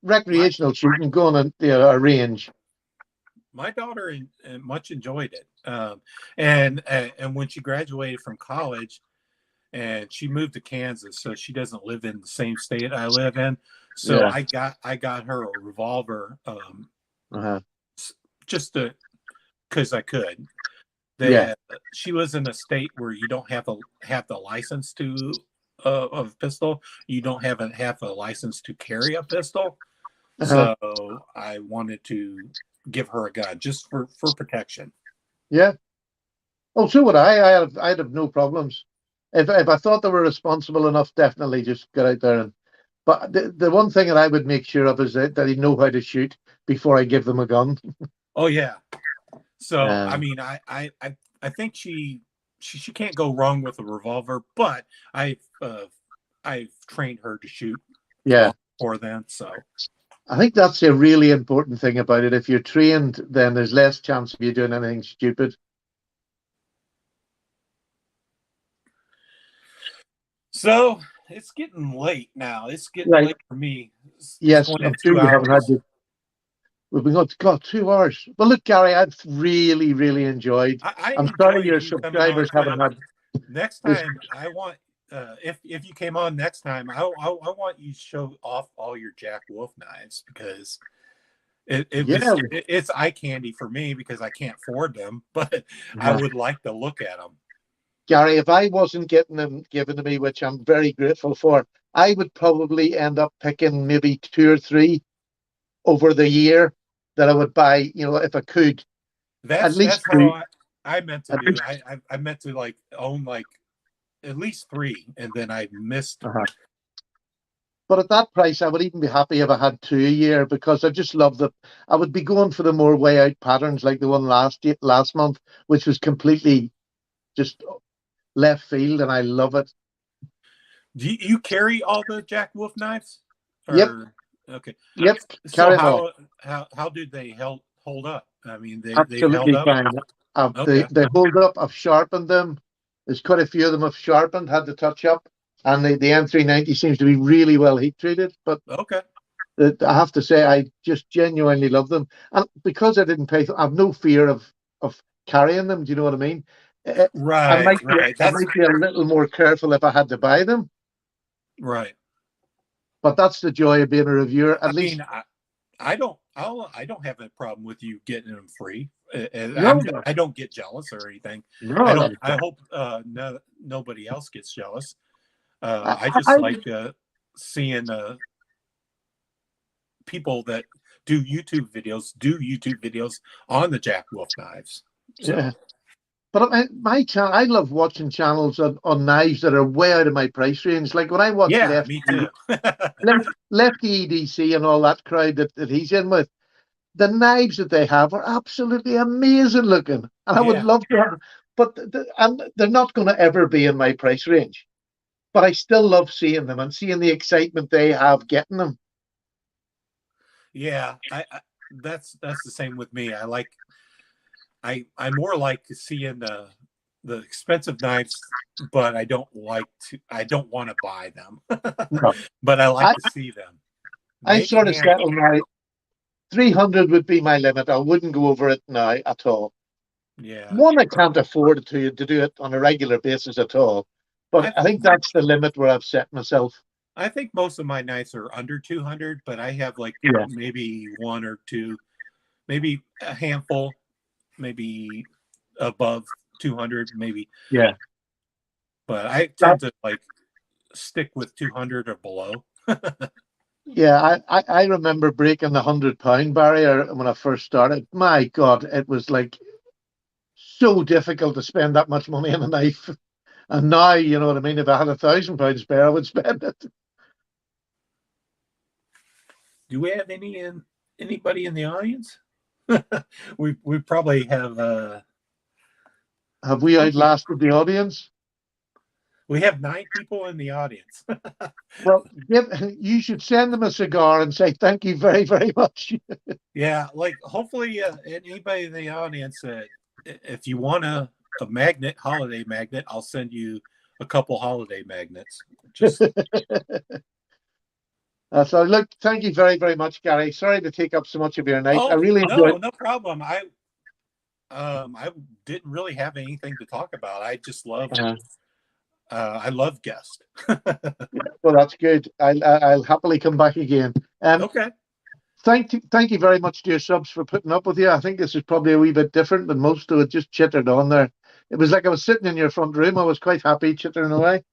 recreational shooting, going on a range. My daughter much enjoyed it, and when she graduated from college, and she moved to Kansas, so she doesn't live in the same state I live in. So I got her a revolver, just because I could. She lives in a state where you don't have the license to of a pistol. You don't have a license to carry a pistol. So I wanted to give her a gun just for protection. Yeah. Oh, so would I. I'd have no problems. If I thought they were responsible enough, definitely just get out there and. But the one thing that I would make sure of is that they know how to shoot before I give them a gun. Oh yeah. So I mean, I think she can't go wrong with a revolver, but I've trained her to shoot. Yeah. For them, so. I think that's a really important thing about it. If you're trained, then there's less chance of you doing anything stupid. So it's getting late now. It's getting late for me. Yes, I'm sure we haven't had the. We've been got 2 hours. Well, look, Gary, I've really, really enjoyed. I'm sorry your subscribers haven't had. Next time, I want. If you came on next time, I want you to show off all your Jack Wolf knives, because it's eye candy for me because I can't afford them, but I would like to look at them. Gary, if I wasn't getting them given to me, which I'm very grateful for, I would probably end up picking maybe 2 or 3 over the year that I would buy, if I could. That's how I meant to do. I meant to like own like at least 3, and then I missed. But at that price, I would even be happy if I had 2 a year, because I just love I would be going for the more way out patterns like the one last month, which was completely just left field, and I love it. Do you carry all the Jack Wolf knives? Yep. Okay. Yep. So how did they hold up? I mean, they held up. Fine. They hold up. I've sharpened them. There's quite a few of them I've sharpened, had to touch up, and the M390 seems to be really well heat treated. But okay. that I have to say I just genuinely love them, and because I didn't pay, I've no fear of carrying them. Do you know what I mean? I Right, might right. I That's might be a little more careful if I had to buy them, right. but that's the joy of being a reviewer. At I least mean, I don't have a problem with you getting them free. no, I don't get jealous or anything. I no, don't. no. I hope nobody else gets jealous. I I, just I, like seeing people that do YouTube videos on the Jack Wolf knives. So yeah. But my channel, I love watching channels on knives that are way out of my price range. Like when I watch yeah, me too. Lefty EDC and all that crowd that he's in with, the knives that they have are absolutely amazing looking, and I would Yeah, love to have. But and they're not going to ever be in my price range. But I still love seeing them and seeing the excitement they have getting them. yeah. That's the same with me. I more like seeing the expensive knives, but I don't want to buy them. No. But I like I, to see them. I Maybe sort of handle. settled my 300 would be my limit. I wouldn't go over it now at all. Yeah. One, I can't afford to do it on a regular basis at all. But I I think that's the limit where I've set myself. I think most of my nights are under 200, but I have like Yeah. maybe one or two, maybe a handful, maybe above 200, maybe. Yeah. But I tend to like stick with 200 or below. Yeah, I remember breaking the £100 barrier when I first started. My God, it was like so difficult to spend that much money on a knife. And now, you know what I mean? If I had £1,000 spare, I would spend it. Do we have anybody in the audience? we probably have Have we outlasted the audience? we have 9 people in the audience. Well, you should send them a cigar and say thank you very, very much. Yeah, like hopefully anybody in the audience, if you want a magnet, holiday magnet, I'll send you a couple holiday magnets. Just So, look, thank you very, very much, Gary. Sorry to take up so much of your night. I really enjoyed it. no problem. I didn't really have anything to talk about. I just love I love guests. Well, that's good. I'll happily come back again. Okay. Thank you very much to your subs for putting up with you. I think this is probably a wee bit different than most who had just chittered on there. It was like I was sitting in your front room. I was quite happy chittering away.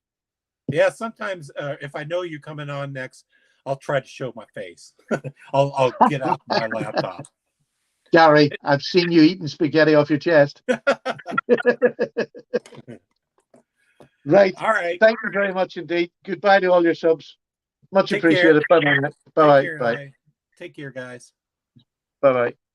Yeah, sometimes if I know you're coming on next, I'll try to show my face. I'll get out my laptop. Gary, I've seen you eating spaghetti off your chest. Right. All right. Thank you very much indeed. Goodbye to all your subs. Much Take appreciated. care. Bye bye. Bye bye. Take care, guys. Bye bye.